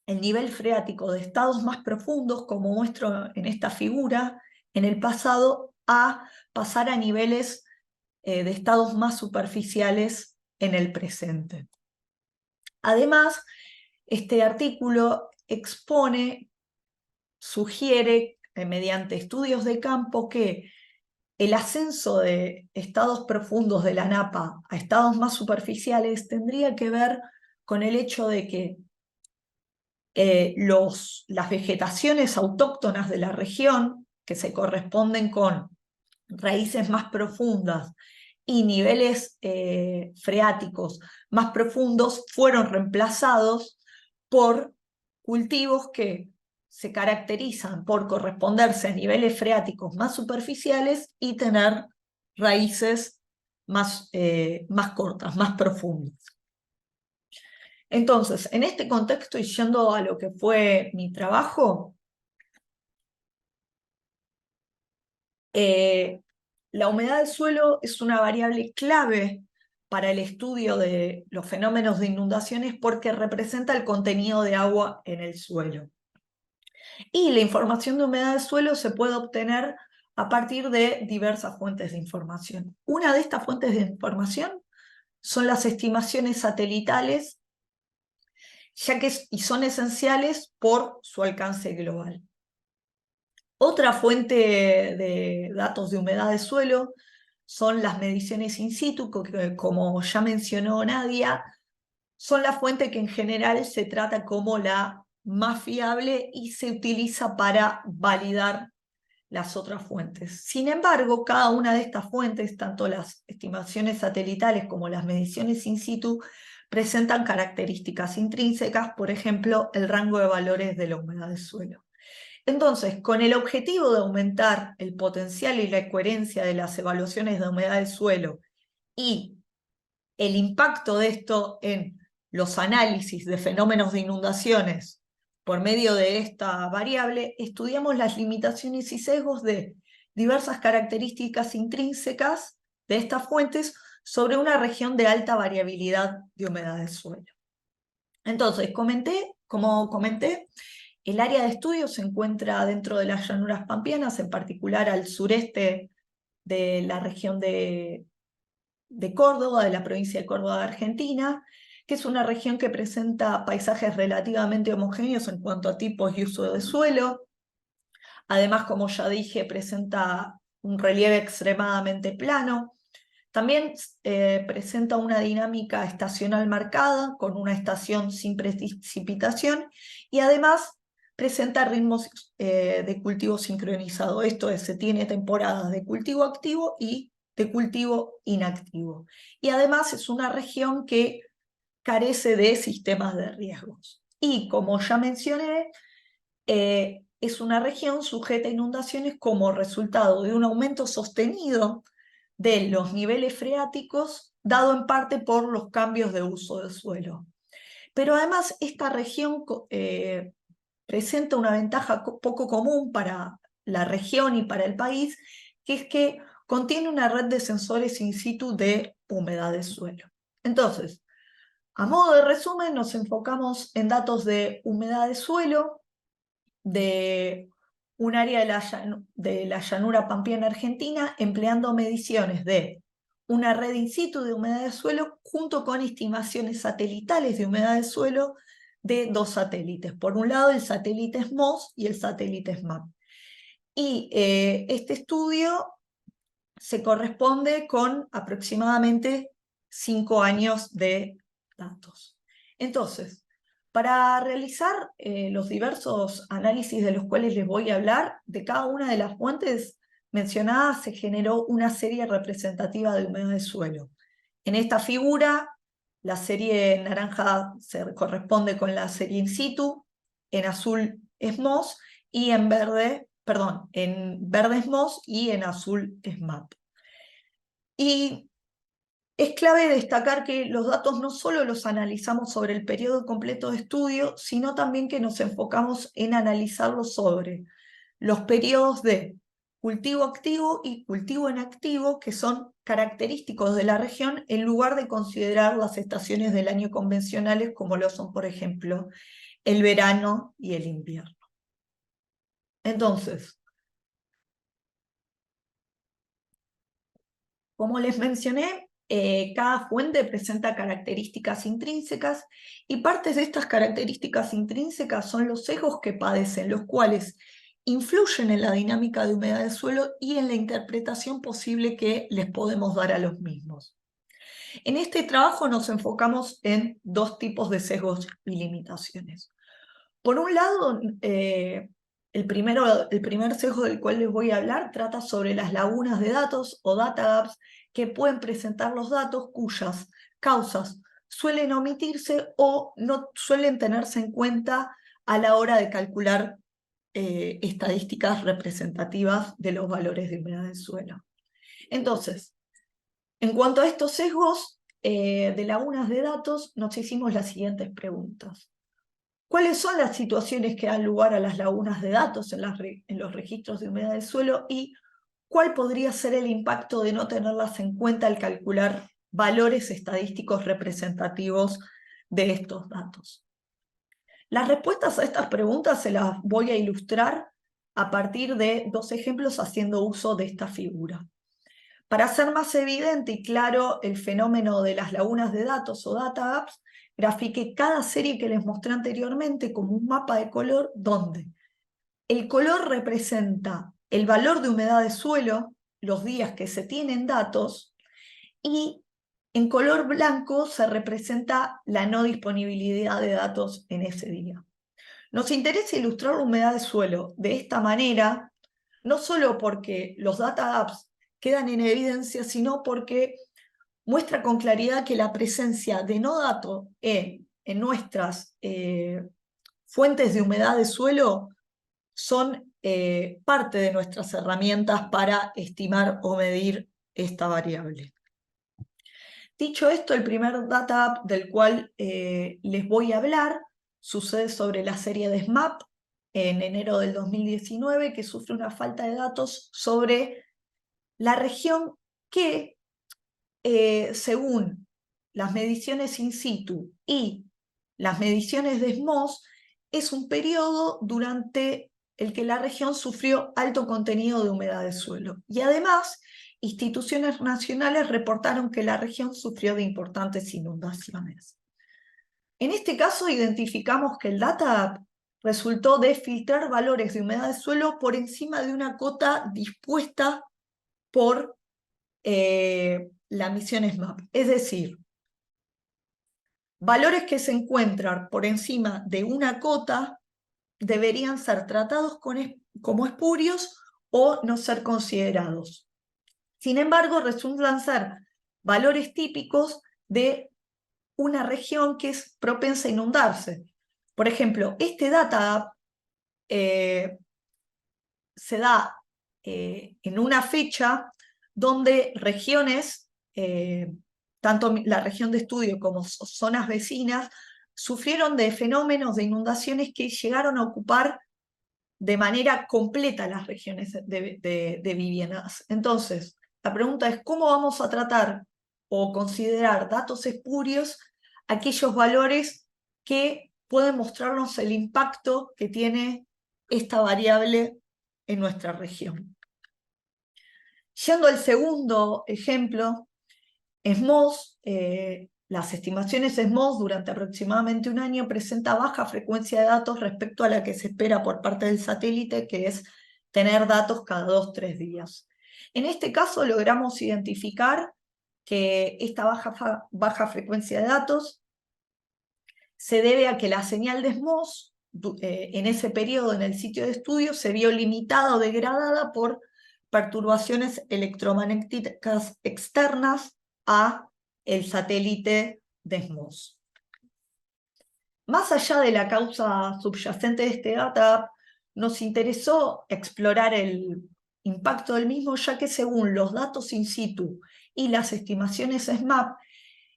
el nivel freático de estados más profundos, como muestro en esta figura, en el pasado, a pasar a niveles de estados más superficiales en el presente. Además, este artículo sugiere, mediante estudios de campo, que el ascenso de estados profundos de la napa a estados más superficiales tendría que ver con el hecho de que las vegetaciones autóctonas de la región, que se corresponden con raíces más profundas y niveles freáticos más profundos, fueron reemplazados por cultivos que se caracterizan por corresponderse a niveles freáticos más superficiales y tener raíces más cortas, más profundas. Entonces, en este contexto, y yendo a lo que fue mi trabajo, la humedad del suelo es una variable clave para el estudio de los fenómenos de inundaciones porque representa el contenido de agua en el suelo. Y la información de humedad del suelo se puede obtener a partir de diversas fuentes de información. Una de estas fuentes de información son las estimaciones satelitales, y son esenciales por su alcance global. Otra fuente de datos de humedad de suelo son las mediciones in situ, que, como ya mencionó Nadia, son la fuente que en general se trata como la más fiable y se utiliza para validar las otras fuentes. Sin embargo, cada una de estas fuentes, tanto las estimaciones satelitales como las mediciones in situ, presentan características intrínsecas, por ejemplo, el rango de valores de la humedad del suelo. Entonces, con el objetivo de aumentar el potencial y la coherencia de las evaluaciones de humedad del suelo y el impacto de esto en los análisis de fenómenos de inundaciones por medio de esta variable, estudiamos las limitaciones y sesgos de diversas características intrínsecas de estas fuentes sobre una región de alta variabilidad de humedad del suelo. Entonces, como comenté, el área de estudio se encuentra dentro de las llanuras pampeanas, en particular al sureste de la región de Córdoba, de la provincia de Córdoba de Argentina, que es una región que presenta paisajes relativamente homogéneos en cuanto a tipos y uso de suelo. Además, como ya dije, presenta un relieve extremadamente plano. También presenta una dinámica estacional marcada, con una estación sin precipitación, y además presenta ritmos de cultivo sincronizado. Esto es, se tiene temporadas de cultivo activo y de cultivo inactivo. Y además es una región que carece de sistemas de riesgos. Y como ya mencioné, es una región sujeta a inundaciones como resultado de un aumento sostenido de los niveles freáticos, dado en parte por los cambios de uso del suelo. Pero además esta región presenta una ventaja poco común para la región y para el país, que es que contiene una red de sensores in situ de humedad del suelo. Entonces, a modo de resumen, nos enfocamos en datos de humedad de suelo, de un área de la llanura pampeana argentina, empleando mediciones de una red in situ de humedad de suelo junto con estimaciones satelitales de humedad de suelo de dos satélites. Por un lado, el satélite SMOS y el satélite SMAP. Y este estudio se corresponde con aproximadamente 5 años de datos. Entonces, para realizar los diversos análisis de los cuales les voy a hablar, de cada una de las fuentes mencionadas se generó una serie representativa de humedad del suelo. En esta figura, la serie naranja se corresponde con la serie in situ, en azul SMOS y en verde SMOS y en azul SMAP. Y es clave destacar que los datos no solo los analizamos sobre el periodo completo de estudio, sino también que nos enfocamos en analizarlos sobre los periodos de cultivo activo y cultivo inactivo, que son característicos de la región, en lugar de considerar las estaciones del año convencionales, como lo son, por ejemplo, el verano y el invierno. Entonces, como les mencioné, cada fuente presenta características intrínsecas y partes de estas características intrínsecas son los sesgos que padecen, los cuales influyen en la dinámica de humedad del suelo y en la interpretación posible que les podemos dar a los mismos. En este trabajo nos enfocamos en dos tipos de sesgos y limitaciones. Por un lado, el primer sesgo del cual les voy a hablar trata sobre las lagunas de datos o data gaps que pueden presentar los datos cuyas causas suelen omitirse o no suelen tenerse en cuenta a la hora de calcular estadísticas representativas de los valores de humedad del suelo. Entonces, en cuanto a estos sesgos de lagunas de datos, nos hicimos las siguientes preguntas. ¿Cuáles son las situaciones que dan lugar a las lagunas de datos en los registros de humedad del suelo y cuál podría ser el impacto de no tenerlas en cuenta al calcular valores estadísticos representativos de estos datos? Las respuestas a estas preguntas se las voy a ilustrar a partir de dos ejemplos haciendo uso de esta figura. Para hacer más evidente y claro el fenómeno de las lagunas de datos o data gaps, grafiqué cada serie que les mostré anteriormente como un mapa de color donde el color representa el valor de humedad de suelo, los días que se tienen datos, y en color blanco se representa la no disponibilidad de datos en ese día. Nos interesa ilustrar la humedad de suelo de esta manera, no solo porque los data gaps quedan en evidencia, sino porque muestra con claridad que la presencia de no dato en nuestras fuentes de humedad de suelo son parte de nuestras herramientas para estimar o medir esta variable. Dicho esto, el primer data app del cual les voy a hablar sucede sobre la serie de SMAP en enero del 2019, que sufre una falta de datos sobre la región que, según las mediciones in situ y las mediciones de SMOS, es un periodo durante el que la región sufrió alto contenido de humedad de suelo. Y además, instituciones nacionales reportaron que la región sufrió de importantes inundaciones. En este caso, identificamos que el data resultó de filtrar valores de humedad de suelo por encima de una cota dispuesta por la misión SMAP. Es decir, valores que se encuentran por encima de una cota deberían ser tratados como espurios o no ser considerados. Sin embargo, resultan ser valores típicos de una región que es propensa a inundarse. Por ejemplo, este data se da en una fecha donde regiones, tanto la región de estudio como zonas vecinas, sufrieron de fenómenos de inundaciones que llegaron a ocupar de manera completa las regiones de viviendas. Entonces, la pregunta es, ¿cómo vamos a tratar o considerar datos espurios aquellos valores que pueden mostrarnos el impacto que tiene esta variable en nuestra región? Yendo al segundo ejemplo, SMOS, las estimaciones SMOS durante aproximadamente un año presenta baja frecuencia de datos respecto a la que se espera por parte del satélite, que es tener datos cada 2-3 días. En este caso logramos identificar que esta baja frecuencia de datos se debe a que la señal de SMOS en ese periodo en el sitio de estudio se vio limitada o degradada por perturbaciones electromagnéticas externas a el satélite de SMOS. Más allá de la causa subyacente de este data, nos interesó explorar el impacto del mismo, ya que según los datos in situ y las estimaciones SMAP,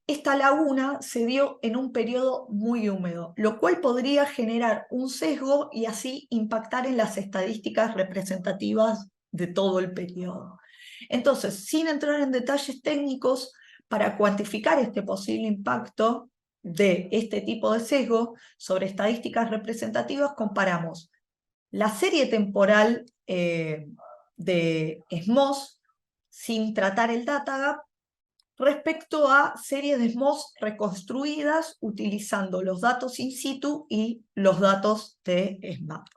esta laguna se dio en un periodo muy húmedo, lo cual podría generar un sesgo y así impactar en las estadísticas representativas de todo el periodo. Entonces, sin entrar en detalles técnicos, para cuantificar este posible impacto de este tipo de sesgo sobre estadísticas representativas, comparamos la serie temporal de SMOS sin tratar el data gap respecto a series de SMOS reconstruidas utilizando los datos in situ y los datos de SMAP.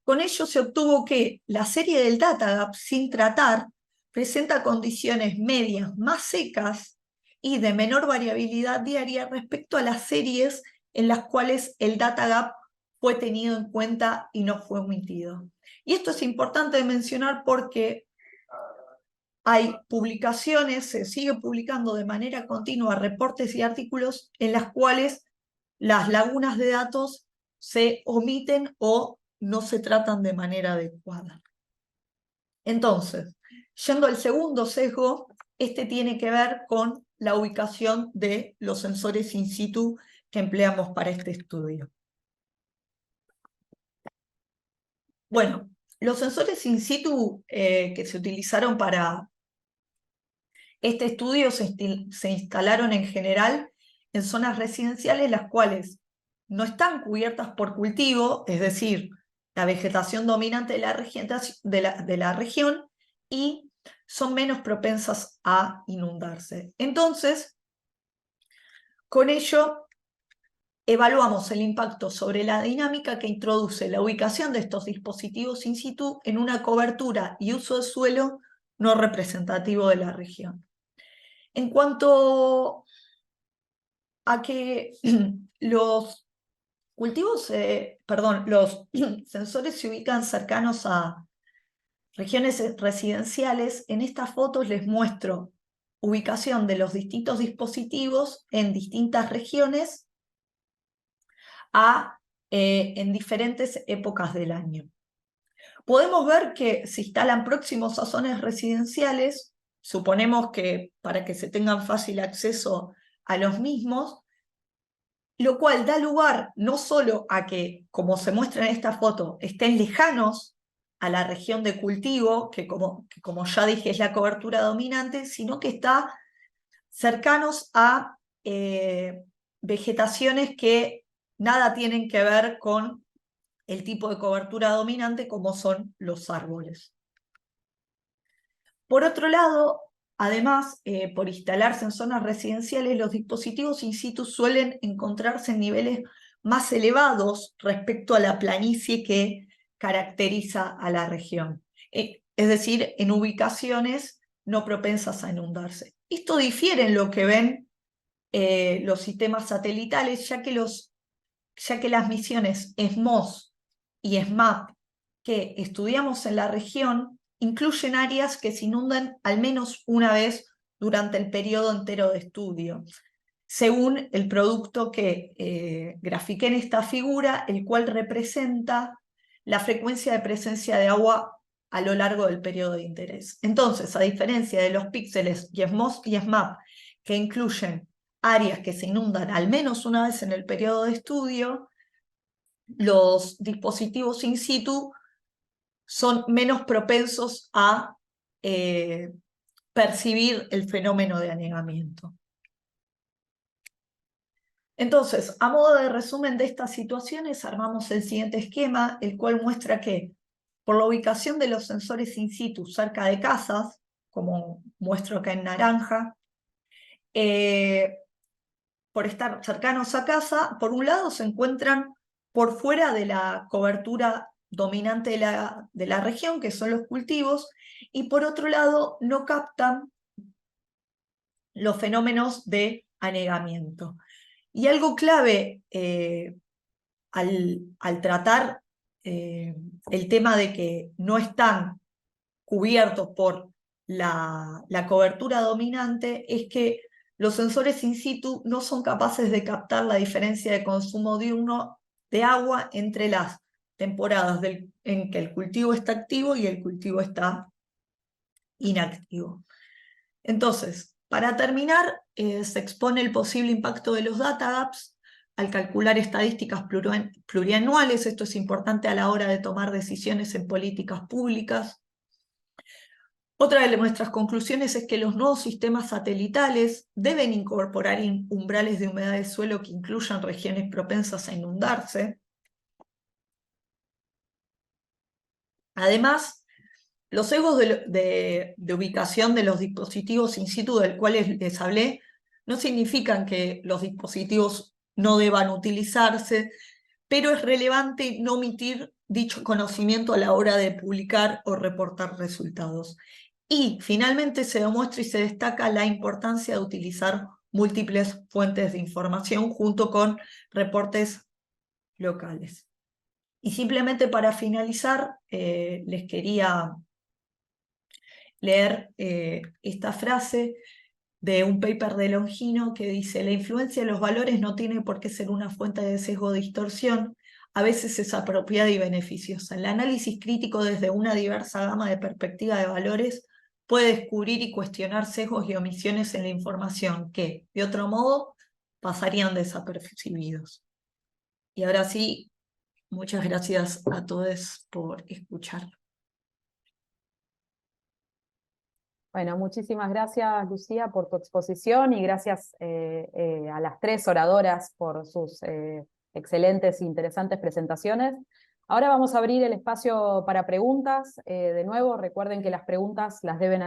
Con ello se obtuvo que la serie del data gap sin tratar presenta condiciones medias más secas y de menor variabilidad diaria respecto a las series en las cuales el data gap fue tenido en cuenta y no fue omitido. Y esto es importante de mencionar porque hay publicaciones, se sigue publicando de manera continua reportes y artículos en las cuales las lagunas de datos se omiten o no se tratan de manera adecuada. Entonces, yendo al segundo sesgo, este tiene que ver con la ubicación de los sensores in situ que empleamos para este estudio. Bueno, los sensores in situ que se utilizaron para este estudio se instalaron en general en zonas residenciales las cuales no están cubiertas por cultivo, es decir, la vegetación dominante de la región, y son menos propensas a inundarse. Entonces, con ello, evaluamos el impacto sobre la dinámica que introduce la ubicación de estos dispositivos in situ en una cobertura y uso de suelo no representativo de la región. En cuanto a que los sensores se ubican cercanos a regiones residenciales, en estas fotos les muestro ubicación de los distintos dispositivos en distintas regiones a en diferentes épocas del año. Podemos ver que se instalan próximos a zonas residenciales, suponemos que para que se tengan fácil acceso a los mismos, lo cual da lugar no solo a que, como se muestra en esta foto, estén lejanos a la región de cultivo, que como ya dije es la cobertura dominante, sino que está cercanos a vegetaciones que nada tienen que ver con el tipo de cobertura dominante como son los árboles. Por otro lado, además, por instalarse en zonas residenciales, los dispositivos in situ suelen encontrarse en niveles más elevados respecto a la planicie que caracteriza a la región. Es decir, en ubicaciones no propensas a inundarse. Esto difiere en lo que ven los sistemas satelitales, ya que las misiones SMOS y SMAP que estudiamos en la región incluyen áreas que se inundan al menos una vez durante el periodo entero de estudio, según el producto que grafiqué en esta figura, el cual representa la frecuencia de presencia de agua a lo largo del periodo de interés. Entonces, a diferencia de los píxeles SMOS y SMAP, que incluyen áreas que se inundan al menos una vez en el periodo de estudio, los dispositivos in situ son menos propensos a percibir el fenómeno de anegamiento. Entonces, a modo de resumen de estas situaciones, armamos el siguiente esquema, el cual muestra que por la ubicación de los sensores in situ cerca de casas, como muestro acá en naranja, por estar cercanos a casa, por un lado se encuentran por fuera de la cobertura dominante de la región, que son los cultivos, y por otro lado no captan los fenómenos de anegamiento. Y algo clave al tratar el tema de que no están cubiertos por la cobertura dominante es que los sensores in situ no son capaces de captar la diferencia de consumo diurno de agua entre las temporadas en que el cultivo está activo y el cultivo está inactivo. Entonces, para terminar, se expone el posible impacto de los data gaps al calcular estadísticas plurianuales. Esto es importante a la hora de tomar decisiones en políticas públicas. Otra de nuestras conclusiones es que los nuevos sistemas satelitales deben incorporar umbrales de humedad del suelo que incluyan regiones propensas a inundarse. Además, los sesgos de ubicación de los dispositivos in situ del cual les hablé no significan que los dispositivos no deban utilizarse, pero es relevante no omitir dicho conocimiento a la hora de publicar o reportar resultados. Y finalmente se demuestra y se destaca la importancia de utilizar múltiples fuentes de información junto con reportes locales. Y simplemente para finalizar, les quería leer esta frase de un paper de Longino que dice: la influencia de los valores no tiene por qué ser una fuente de sesgo o distorsión, a veces es apropiada y beneficiosa. El análisis crítico desde una diversa gama de perspectivas de valores puede descubrir y cuestionar sesgos y omisiones en la información que, de otro modo, pasarían desapercibidos. Y ahora sí, muchas gracias a todos por escuchar. Bueno, muchísimas gracias, Lucía, por tu exposición y gracias a las tres oradoras por sus excelentes e interesantes presentaciones. Ahora vamos a abrir el espacio para preguntas. De nuevo, recuerden que las preguntas las deben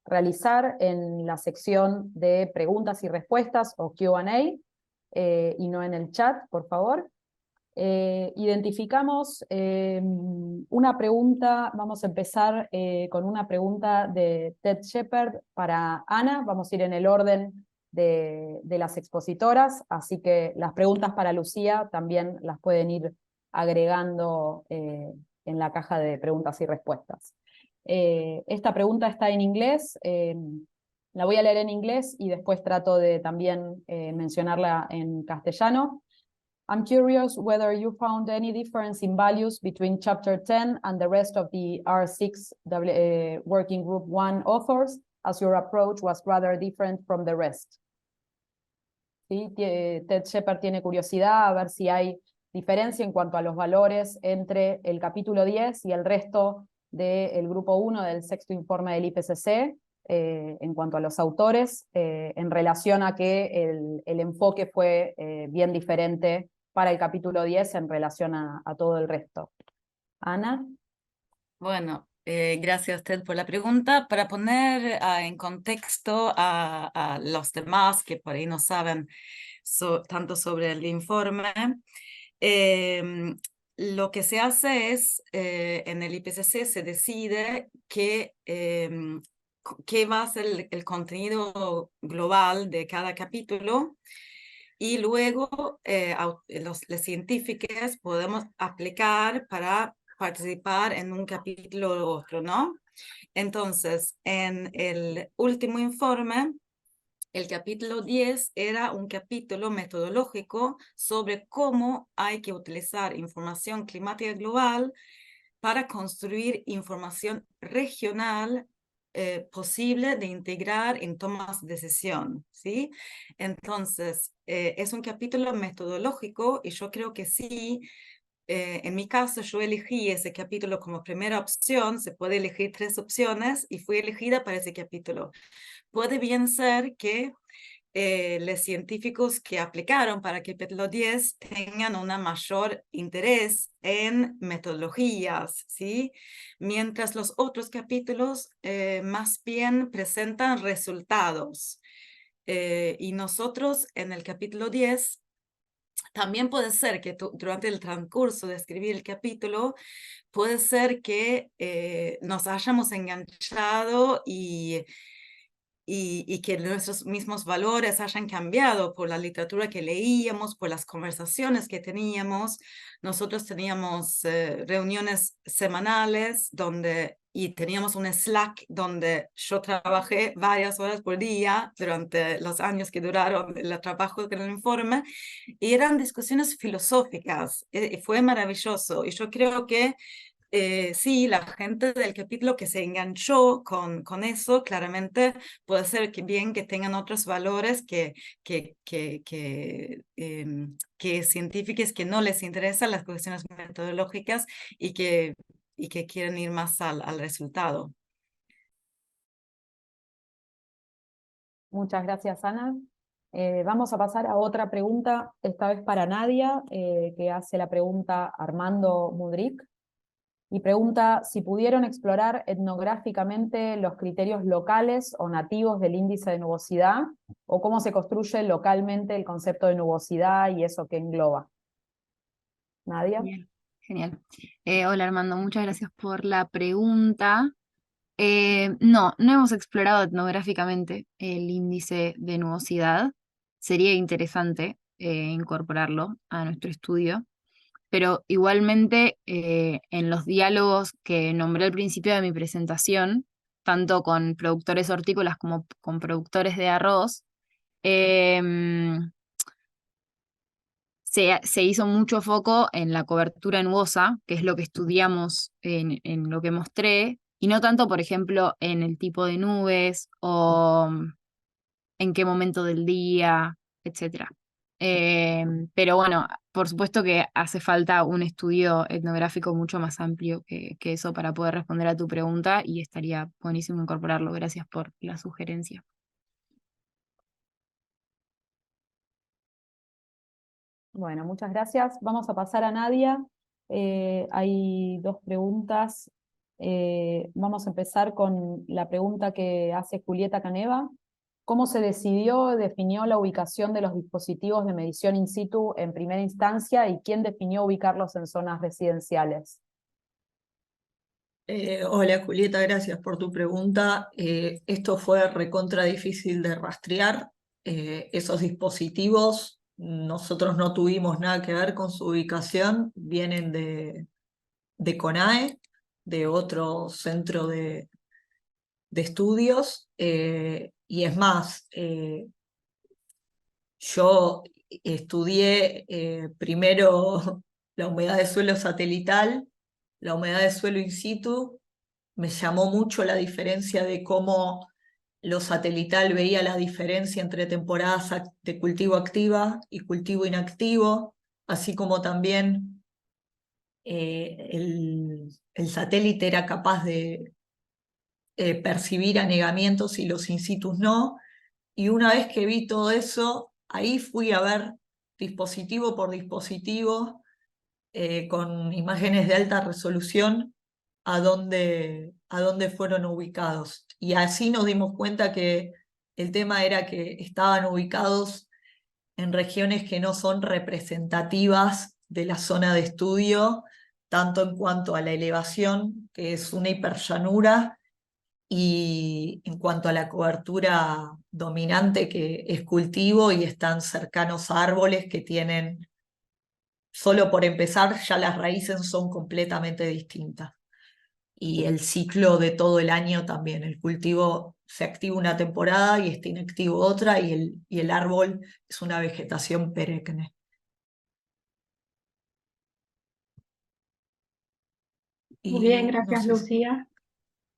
realizar en la sección de preguntas y respuestas o Q&A y no en el chat, por favor. Identificamos una pregunta, vamos a empezar con una pregunta de Ted Shepard para Ana, vamos a ir en el orden de las expositoras, así que las preguntas para Lucía también las pueden ir agregando en la caja de preguntas y respuestas. Esta pregunta está en inglés, la voy a leer en inglés y después trato de también mencionarla en castellano. I'm curious whether you found any difference in values between Chapter 10 and the rest of the R6 Working Group 1 authors, as your approach was rather different from the rest. ¿Sí? Ted Shepard tiene curiosidad a ver si hay diferencia en cuanto a los valores entre el capítulo 10 y el resto del grupo 1 del sexto informe del IPCC, en cuanto a los autores, en relación a que el enfoque fue bien diferente para el capítulo 10 en relación a todo el resto. Ana. Bueno, gracias Ted por la pregunta. Para poner en contexto a los demás que por ahí no saben tanto sobre el informe, lo que se hace es, en el IPCC se decide qué va a ser el contenido global de cada capítulo, y luego los científicos podemos aplicar para participar en un capítulo u otro, ¿no? Entonces, en el último informe, el capítulo 10 era un capítulo metodológico sobre cómo hay que utilizar información climática global para construir información regional posible de integrar en tomas de decisión, ¿sí? Entonces, es un capítulo metodológico y yo creo que sí, en mi caso yo elegí ese capítulo como primera opción, se puede elegir 3 opciones y fui elegida para ese capítulo. Puede bien ser que los científicos que aplicaron para que el capítulo 10 tengan un mayor interés en metodologías, ¿sí? Mientras los otros capítulos más bien presentan resultados. Y nosotros en el capítulo 10, también puede ser que durante el transcurso de escribir el capítulo, puede ser que nos hayamos enganchado y que nuestros mismos valores hayan cambiado por la literatura que leíamos, por las conversaciones que teníamos. Nosotros teníamos reuniones semanales y teníamos un Slack donde yo trabajé varias horas por día durante los años que duraron el trabajo con el informe, y eran discusiones filosóficas. Fue maravilloso, y yo creo que sí, la gente del capítulo que se enganchó con eso, claramente puede ser que bien que tengan otros valores que científicos que no les interesan las cuestiones metodológicas y que quieren ir más al resultado. Muchas gracias, Ana. Vamos a pasar a otra pregunta, esta vez para Nadia, que hace la pregunta Armando Mudrik. Y pregunta si pudieron explorar etnográficamente los criterios locales o nativos del índice de nubosidad, o cómo se construye localmente el concepto de nubosidad y eso que engloba. Nadia. Bien, genial. Hola Armando, muchas gracias por la pregunta. No hemos explorado etnográficamente el índice de nubosidad. Sería interesante incorporarlo a nuestro estudio. Pero igualmente en los diálogos que nombré al principio de mi presentación, tanto con productores hortícolas como con productores de arroz, se hizo mucho foco en la cobertura nubosa, que es lo que estudiamos en lo que mostré, y no tanto, por ejemplo, en el tipo de nubes o en qué momento del día, etc. Pero bueno, por supuesto que hace falta un estudio etnográfico mucho más amplio que eso para poder responder a tu pregunta, y estaría buenísimo incorporarlo. Gracias por la sugerencia. Bueno, muchas gracias. Vamos a pasar a Nadia. Hay 2 preguntas. Vamos a empezar con la pregunta que hace Julieta Caneva. ¿Cómo se definió la ubicación de los dispositivos de medición in situ en primera instancia, y quién definió ubicarlos en zonas residenciales? Hola Julieta, gracias por tu pregunta. Esto fue recontra difícil de rastrear. Esos dispositivos, nosotros no tuvimos nada que ver con su ubicación, vienen de CONAE, de otro centro de estudios, y es más, yo estudié primero la humedad de suelo satelital, la humedad de suelo in situ. Me llamó mucho la diferencia de cómo lo satelital veía la diferencia entre temporadas de cultivo activa y cultivo inactivo, así como también el satélite era capaz de percibir anegamientos y los in situ no. Y una vez que vi todo eso, ahí fui a ver dispositivo por dispositivo, con imágenes de alta resolución, a dónde fueron ubicados. Y así nos dimos cuenta que el tema era que estaban ubicados en regiones que no son representativas de la zona de estudio, tanto en cuanto a la elevación, que es una hiperllanura, y en cuanto a la cobertura dominante, que es cultivo, y están cercanos a árboles que tienen, solo por empezar, ya las raíces son completamente distintas. Y el ciclo de todo el año también. El cultivo se activa una temporada y está inactivo otra, y el árbol es una vegetación perenne. Muy bien, Y no gracias, sé Lucía.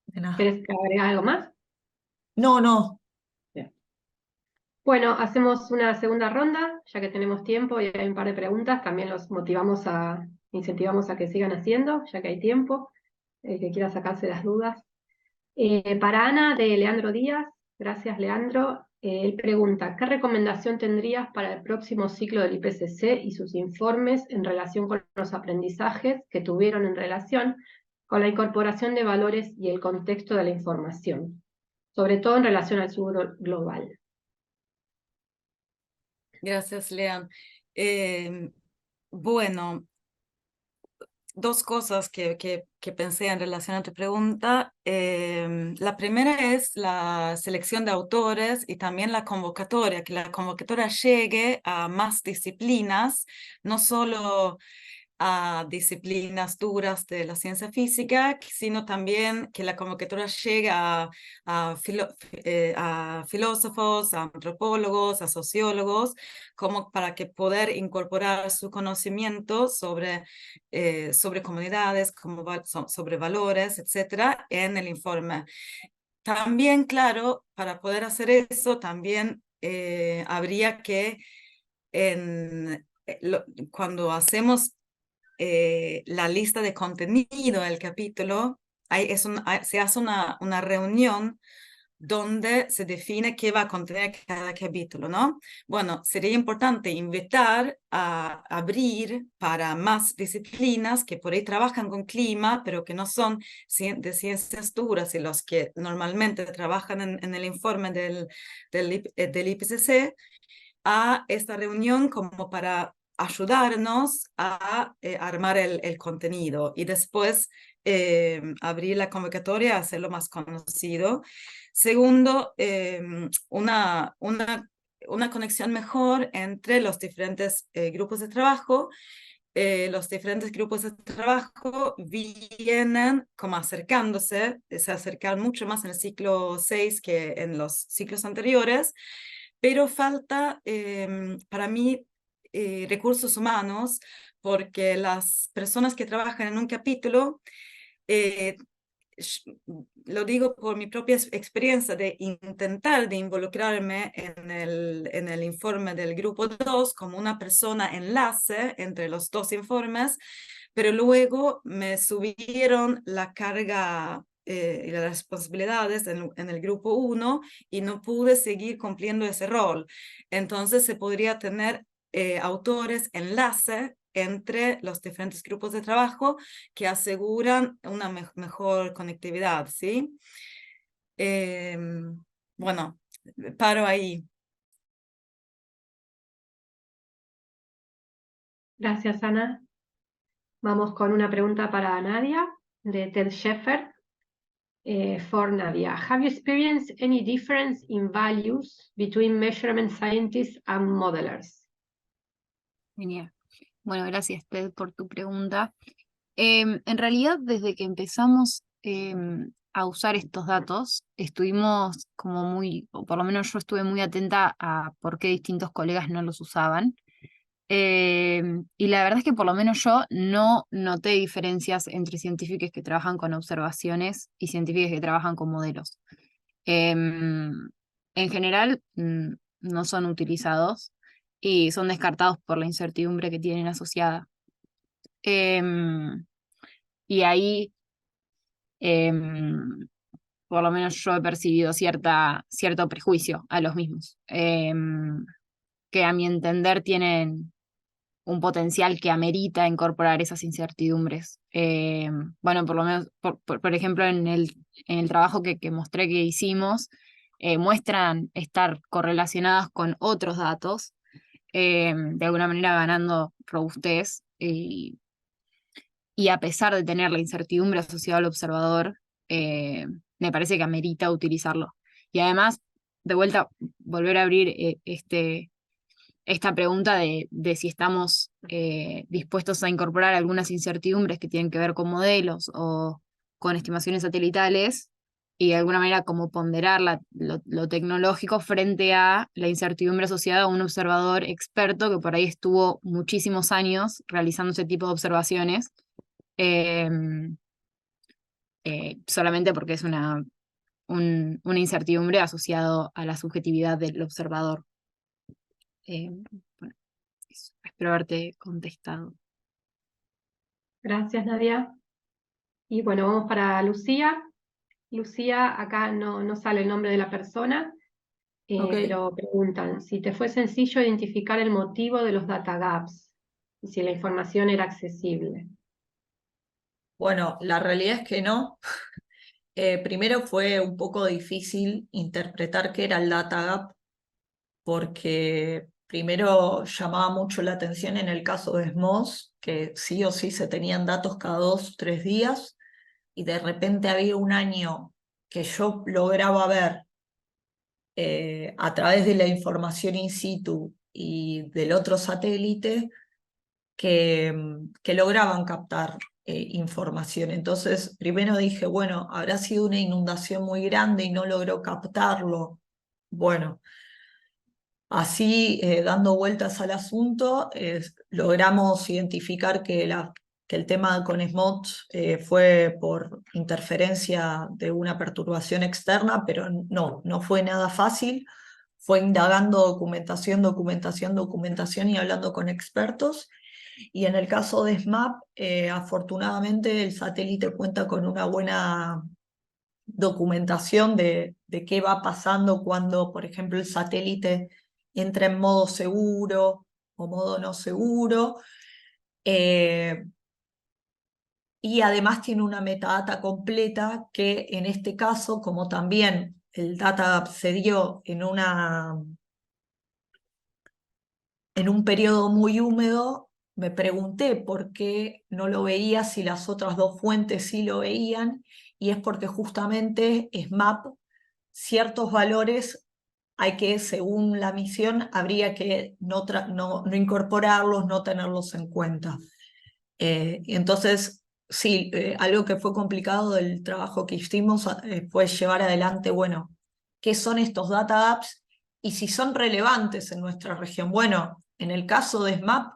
de nada. ¿Querés agregar algo más? No. Bien. Bueno, hacemos una segunda ronda, ya que tenemos tiempo y hay un par de preguntas. También los incentivamos a que sigan haciendo, ya que hay tiempo, el que quiera sacarse las dudas. Para Ana, de Leandro Díaz, gracias Leandro. Él pregunta, ¿qué recomendación tendrías para el próximo ciclo del IPCC y sus informes en relación con los aprendizajes que tuvieron en relación con la incorporación de valores y el contexto de la información, sobre todo en relación al sur global? Gracias, Lean. Bueno, dos cosas que pensé en relación a tu pregunta. La primera es la selección de autores y también la convocatoria, que la convocatoria llegue a más disciplinas, no solo a disciplinas duras de la ciencia física, sino también que la convocatoria llegue a filósofos, a antropólogos, a sociólogos, como para que poder incorporar su conocimiento sobre comunidades, sobre valores, etcétera, en el informe. También, claro, para poder hacer eso, también habría que, cuando hacemos la lista de contenido del capítulo, se hace una reunión donde se define qué va a contener cada capítulo, ¿no? Bueno, sería importante invitar a abrir para más disciplinas que por ahí trabajan con clima, pero que no son de ciencias duras, y los que normalmente trabajan en el informe del IPCC, a esta reunión como para ayudarnos a armar el contenido y después abrir la convocatoria, hacerlo más conocido. Segundo, una conexión mejor entre los diferentes grupos de trabajo. Los diferentes grupos de trabajo vienen como acercándose, se acercan mucho más en el ciclo 6 que en los ciclos anteriores, pero falta para mí recursos humanos, porque las personas que trabajan en un capítulo, eh, lo digo por mi propia experiencia de intentar de involucrarme en el informe del grupo 2 como una persona enlace entre los dos informes, pero luego me subieron la carga y las responsabilidades en el grupo 1 y no pude seguir cumpliendo ese rol. Entonces se podría tener autores enlace entre los diferentes grupos de trabajo que aseguran una mejor conectividad, ¿sí? Bueno, paro ahí. Gracias, Ana. Vamos con una pregunta para Nadia, de Ted Sheffer. For Nadia, have you experienced any difference in values between measurement scientists and modelers? Genial. Bueno, gracias, Ted, por tu pregunta. En realidad, desde que empezamos a usar estos datos, estuvimos como muy, o por lo menos yo estuve muy atenta a por qué distintos colegas no los usaban. Y la verdad es que por lo menos yo no noté diferencias entre científicos que trabajan con observaciones y científicos que trabajan con modelos. En general, no son utilizados y son descartados por la incertidumbre que tienen asociada. Y ahí, em, por lo menos yo he percibido cierto prejuicio a los mismos, que a mi entender tienen un potencial que amerita incorporar esas incertidumbres. Bueno, por lo menos, por ejemplo, en el trabajo que mostré que hicimos, muestran estar correlacionadas con otros datos, de alguna manera ganando robustez, y a pesar de tener la incertidumbre asociada al observador, me parece que amerita utilizarlo. Y además, de vuelta, volver a abrir esta pregunta de si estamos dispuestos a incorporar algunas incertidumbres que tienen que ver con modelos o con estimaciones satelitales, y de alguna manera como ponderar lo tecnológico frente a la incertidumbre asociada a un observador experto que por ahí estuvo muchísimos años realizando ese tipo de observaciones, eh, solamente porque es una incertidumbre asociada a la subjetividad del observador. Bueno, eso. Espero haberte contestado. Gracias, Nadia. Y bueno, vamos para Lucía. Lucía, acá no sale el nombre de la persona, Ok. pero preguntan si te fue sencillo identificar el motivo de los data gaps y si la información era accesible. Bueno, la realidad es que no. Primero fue un poco difícil interpretar qué era el data gap, porque primero llamaba mucho la atención en el caso de SMOS, que sí o sí se tenían datos cada 2 o 3 días, y de repente había un año que yo lograba ver a través de la información in situ y del otro satélite que lograban captar información. Entonces, primero dije, bueno, habrá sido una inundación muy grande y no logró captarlo. Bueno, así, dando vueltas al asunto, logramos identificar que el tema con SMOT fue por interferencia de una perturbación externa, pero no fue nada fácil. Fue indagando documentación y hablando con expertos. Y en el caso de SMAP, afortunadamente el satélite cuenta con una buena documentación de qué va pasando cuando, por ejemplo, el satélite entra en modo seguro o modo no seguro. Y además tiene una metadata completa que en este caso, como también el data se dio en un periodo muy húmedo, me pregunté por qué no lo veía si las otras dos fuentes sí lo veían, y es porque justamente SMAP, ciertos valores hay que, según la misión, habría que no incorporarlos, no tenerlos en cuenta. Entonces, sí, algo que fue complicado del trabajo que hicimos fue llevar adelante, bueno, qué son estos data apps y si son relevantes en nuestra región. Bueno, en el caso de SMAP,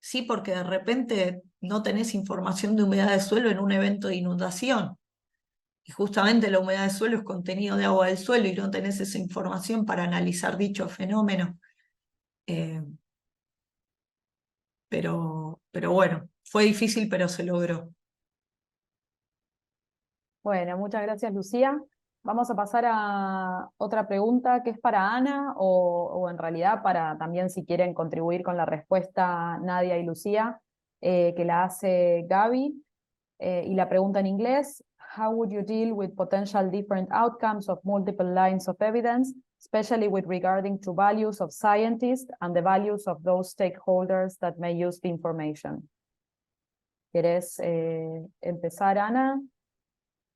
sí, porque de repente no tenés información de humedad de suelo en un evento de inundación. Y justamente la humedad de suelo es contenido de agua del suelo y no tenés esa información para analizar dicho fenómeno. Pero bueno, fue difícil, pero se logró. Bueno, muchas gracias, Lucía. Vamos a pasar a otra pregunta que es para Ana o en realidad para también si quieren contribuir con la respuesta Nadia y Lucía, que la hace Gaby. Y la pregunta en inglés: How would you deal with potential different outcomes of multiple lines of evidence, especially with regarding to values of scientists and the values of those stakeholders that may use the information? ¿Querés empezar, Ana?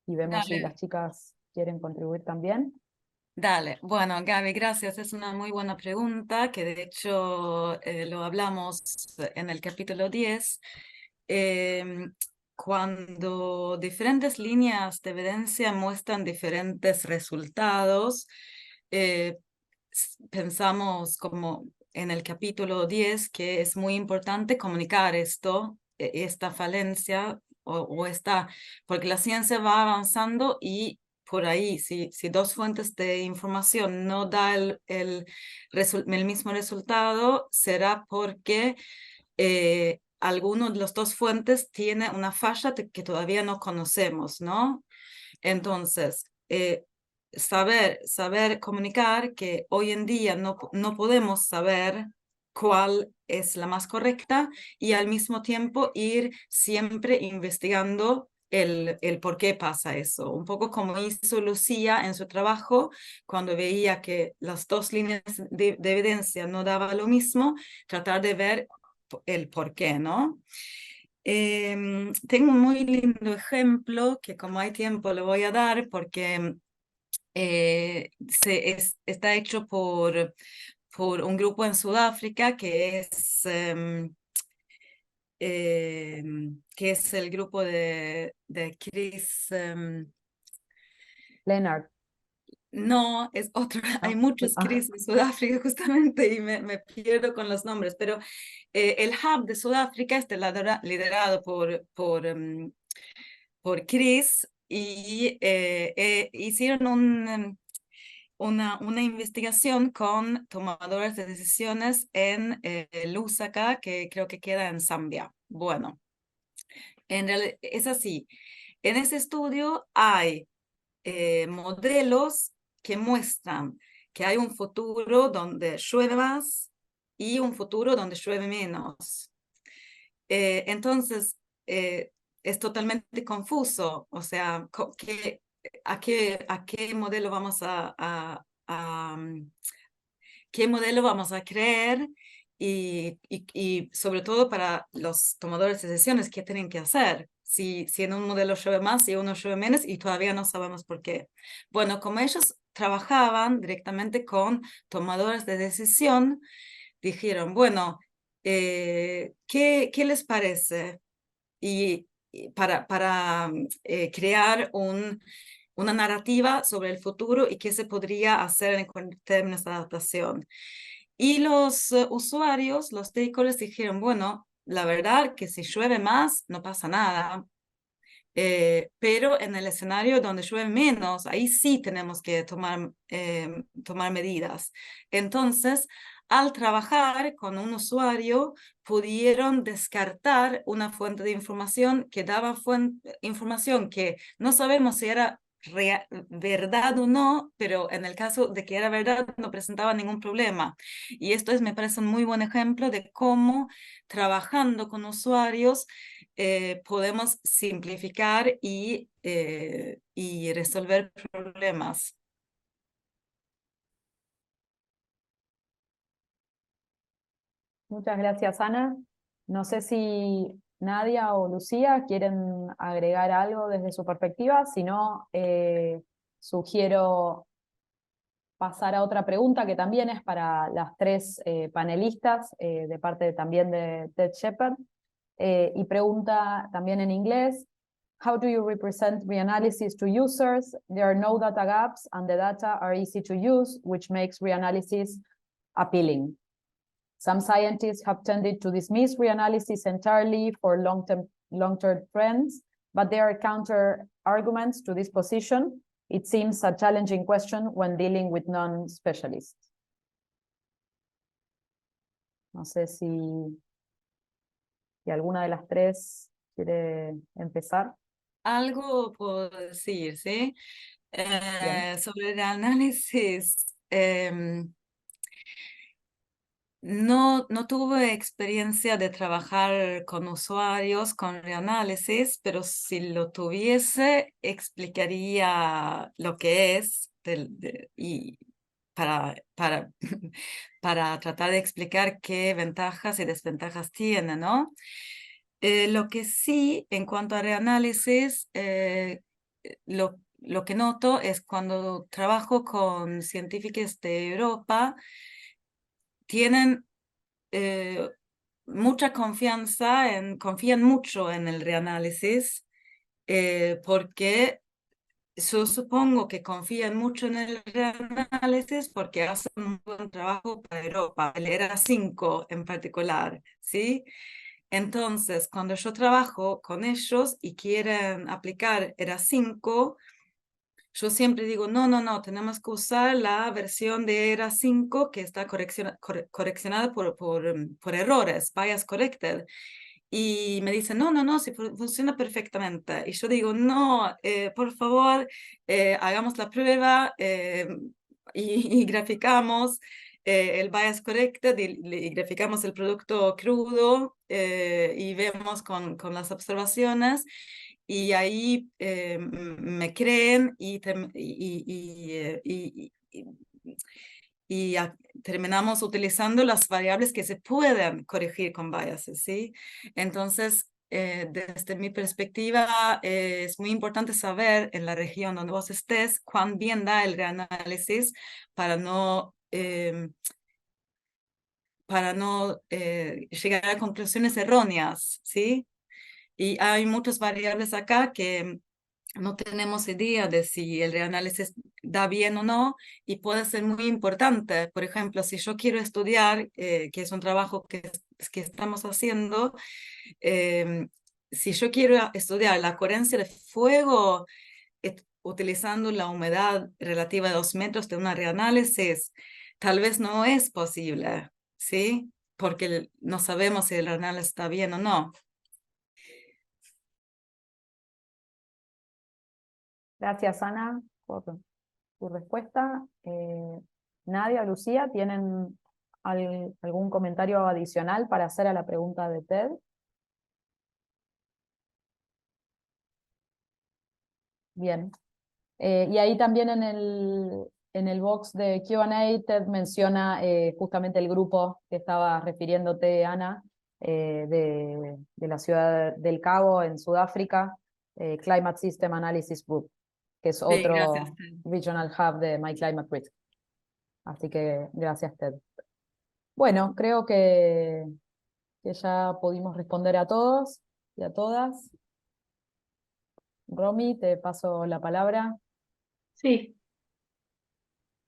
Y vemos si Dale. las chicas quieren contribuir también. Dale, bueno, Gaby, gracias. Es una muy buena pregunta que de hecho lo hablamos en el capítulo 10. Cuando diferentes líneas de evidencia muestran diferentes resultados, pensamos como en el capítulo 10 que es muy importante comunicar esto, esta falencia o esta, porque la ciencia va avanzando y por ahí, si dos fuentes de información no da el mismo resultado, será porque alguno de las dos fuentes tiene una falla que todavía no conocemos, ¿no? Entonces, saber comunicar que hoy en día no podemos saber cuál es la más correcta y al mismo tiempo ir siempre investigando el por qué pasa eso. Un poco como hizo Lucía en su trabajo, cuando veía que las dos líneas de evidencia no daban lo mismo, tratar de ver el por qué, ¿no? Tengo un muy lindo ejemplo que como hay tiempo lo voy a dar porque está hecho por un grupo en Sudáfrica que es el grupo de Chris. Leonard. No, es otro, hay ¿No? muchos Chris en Sudáfrica justamente y me pierdo con los nombres, pero el hub de Sudáfrica está liderado por Chris y hicieron una investigación con tomadores de decisiones en Lusaka, que creo que queda en Zambia. Bueno, en realidad es así. En ese estudio hay modelos que muestran que hay un futuro donde llueve más y un futuro donde llueve menos. Entonces, es totalmente confuso, o sea, a qué modelo vamos qué modelo vamos a creer y sobre todo para los tomadores de decisiones, ¿qué tienen que hacer? Si en un modelo llueve más y uno llueve menos y todavía no sabemos por qué. Bueno, como ellos trabajaban directamente con tomadores de decisión, dijeron, bueno, ¿qué les parece? Y para crear una narrativa sobre el futuro y qué se podría hacer en términos de adaptación. Y los usuarios, los stakeholders dijeron, bueno, la verdad que si llueve más, no pasa nada. Pero en el escenario donde llueve menos, ahí sí tenemos que tomar medidas. Entonces, al trabajar con un usuario, pudieron descartar una fuente de información que daba información que no sabemos si era verdad o no, pero en el caso de que era verdad no presentaba ningún problema. Y esto me parece un muy buen ejemplo de cómo trabajando con usuarios podemos simplificar y resolver problemas. Muchas gracias, Ana. No sé si Nadia o Lucía quieren agregar algo desde su perspectiva, si no, sugiero pasar a otra pregunta que también es para las tres panelistas, de parte también de Ted Shepard, y pregunta también en inglés: How do you represent reanalysis to users? There are no data gaps and the data are easy to use, which makes reanalysis appealing. Some scientists have tended to dismiss reanalysis entirely for long-term trends, but there are counter arguments to this position. It seems a challenging question when dealing with non-specialists. No sé si alguna de las tres quiere empezar. Algo puedo decir, ¿sí? Bien. Sobre el análisis. No tuve experiencia de trabajar con usuarios con reanálisis, pero si lo tuviese, explicaría lo que es y para tratar de explicar qué ventajas y desventajas tiene, ¿no? Lo que sí, en cuanto a reanálisis, lo que noto es cuando trabajo con científicos de Europa, tienen mucha confían mucho en el reanálisis porque yo supongo que confían mucho en el reanálisis porque hacen un buen trabajo para Europa, el ERA 5 en particular, ¿sí? Entonces, cuando yo trabajo con ellos y quieren aplicar ERA 5, yo siempre digo, no, tenemos que usar la versión de ERA 5 que está correccionada por errores, bias corrected. Y me dicen, no, sí, funciona perfectamente. Y yo digo, no, por favor, hagamos la prueba y graficamos el bias corrected y graficamos el producto crudo y vemos con las observaciones. Y ahí me creen terminamos utilizando las variables que se pueden corregir con biases, ¿sí? Entonces, desde mi perspectiva, es muy importante saber en la región donde vos estés cuán bien da el reanálisis para no llegar a conclusiones erróneas, ¿sí? Y hay muchas variables acá que no tenemos idea de si el reanálisis da bien o no, y puede ser muy importante. Por ejemplo, si yo quiero estudiar, que es un trabajo que estamos haciendo, si yo quiero estudiar la coherencia de fuego utilizando la humedad relativa de 2 metros de una reanálisis, tal vez no es posible, ¿sí? Porque no sabemos si el reanálisis está bien o no. Gracias, Ana, por tu respuesta. Nadia, Lucía, ¿tienen algún comentario adicional para hacer a la pregunta de Ted? Bien. Y ahí también en el box de Q&A, Ted menciona justamente el grupo que estaba refiriéndote, Ana, de la ciudad del Cabo, en Sudáfrica, Climate System Analysis Group, que es Sí, otro gracias, Ted. regional hub de My Climate Risk. Así que gracias, Ted. Bueno, creo que ya pudimos responder a todos y a todas. Romy, te paso la palabra. Sí.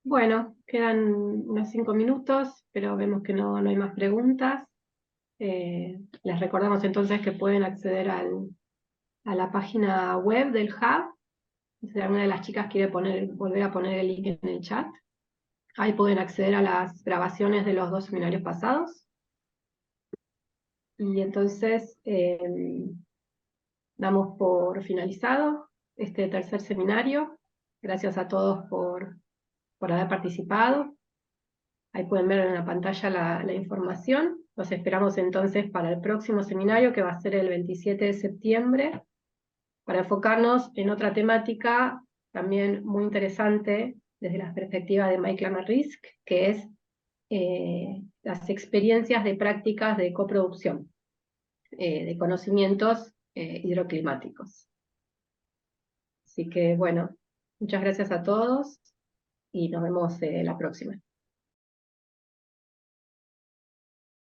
Bueno, quedan unos 5 minutos, pero vemos que no hay más preguntas. Les recordamos entonces que pueden acceder a la página web del Hub. Si alguna de las chicas quiere volver a poner el link en el chat, ahí pueden acceder a las grabaciones de los 2 seminarios pasados. Y entonces damos por finalizado este tercer seminario. Gracias a todos por haber participado. Ahí pueden ver en la pantalla la información. Los esperamos entonces para el próximo seminario, que va a ser el 27 de septiembre, para enfocarnos en otra temática también muy interesante desde la perspectiva de My Climate Risk, que es las experiencias de prácticas de coproducción de conocimientos hidroclimáticos. Así que bueno, muchas gracias a todos y nos vemos la próxima.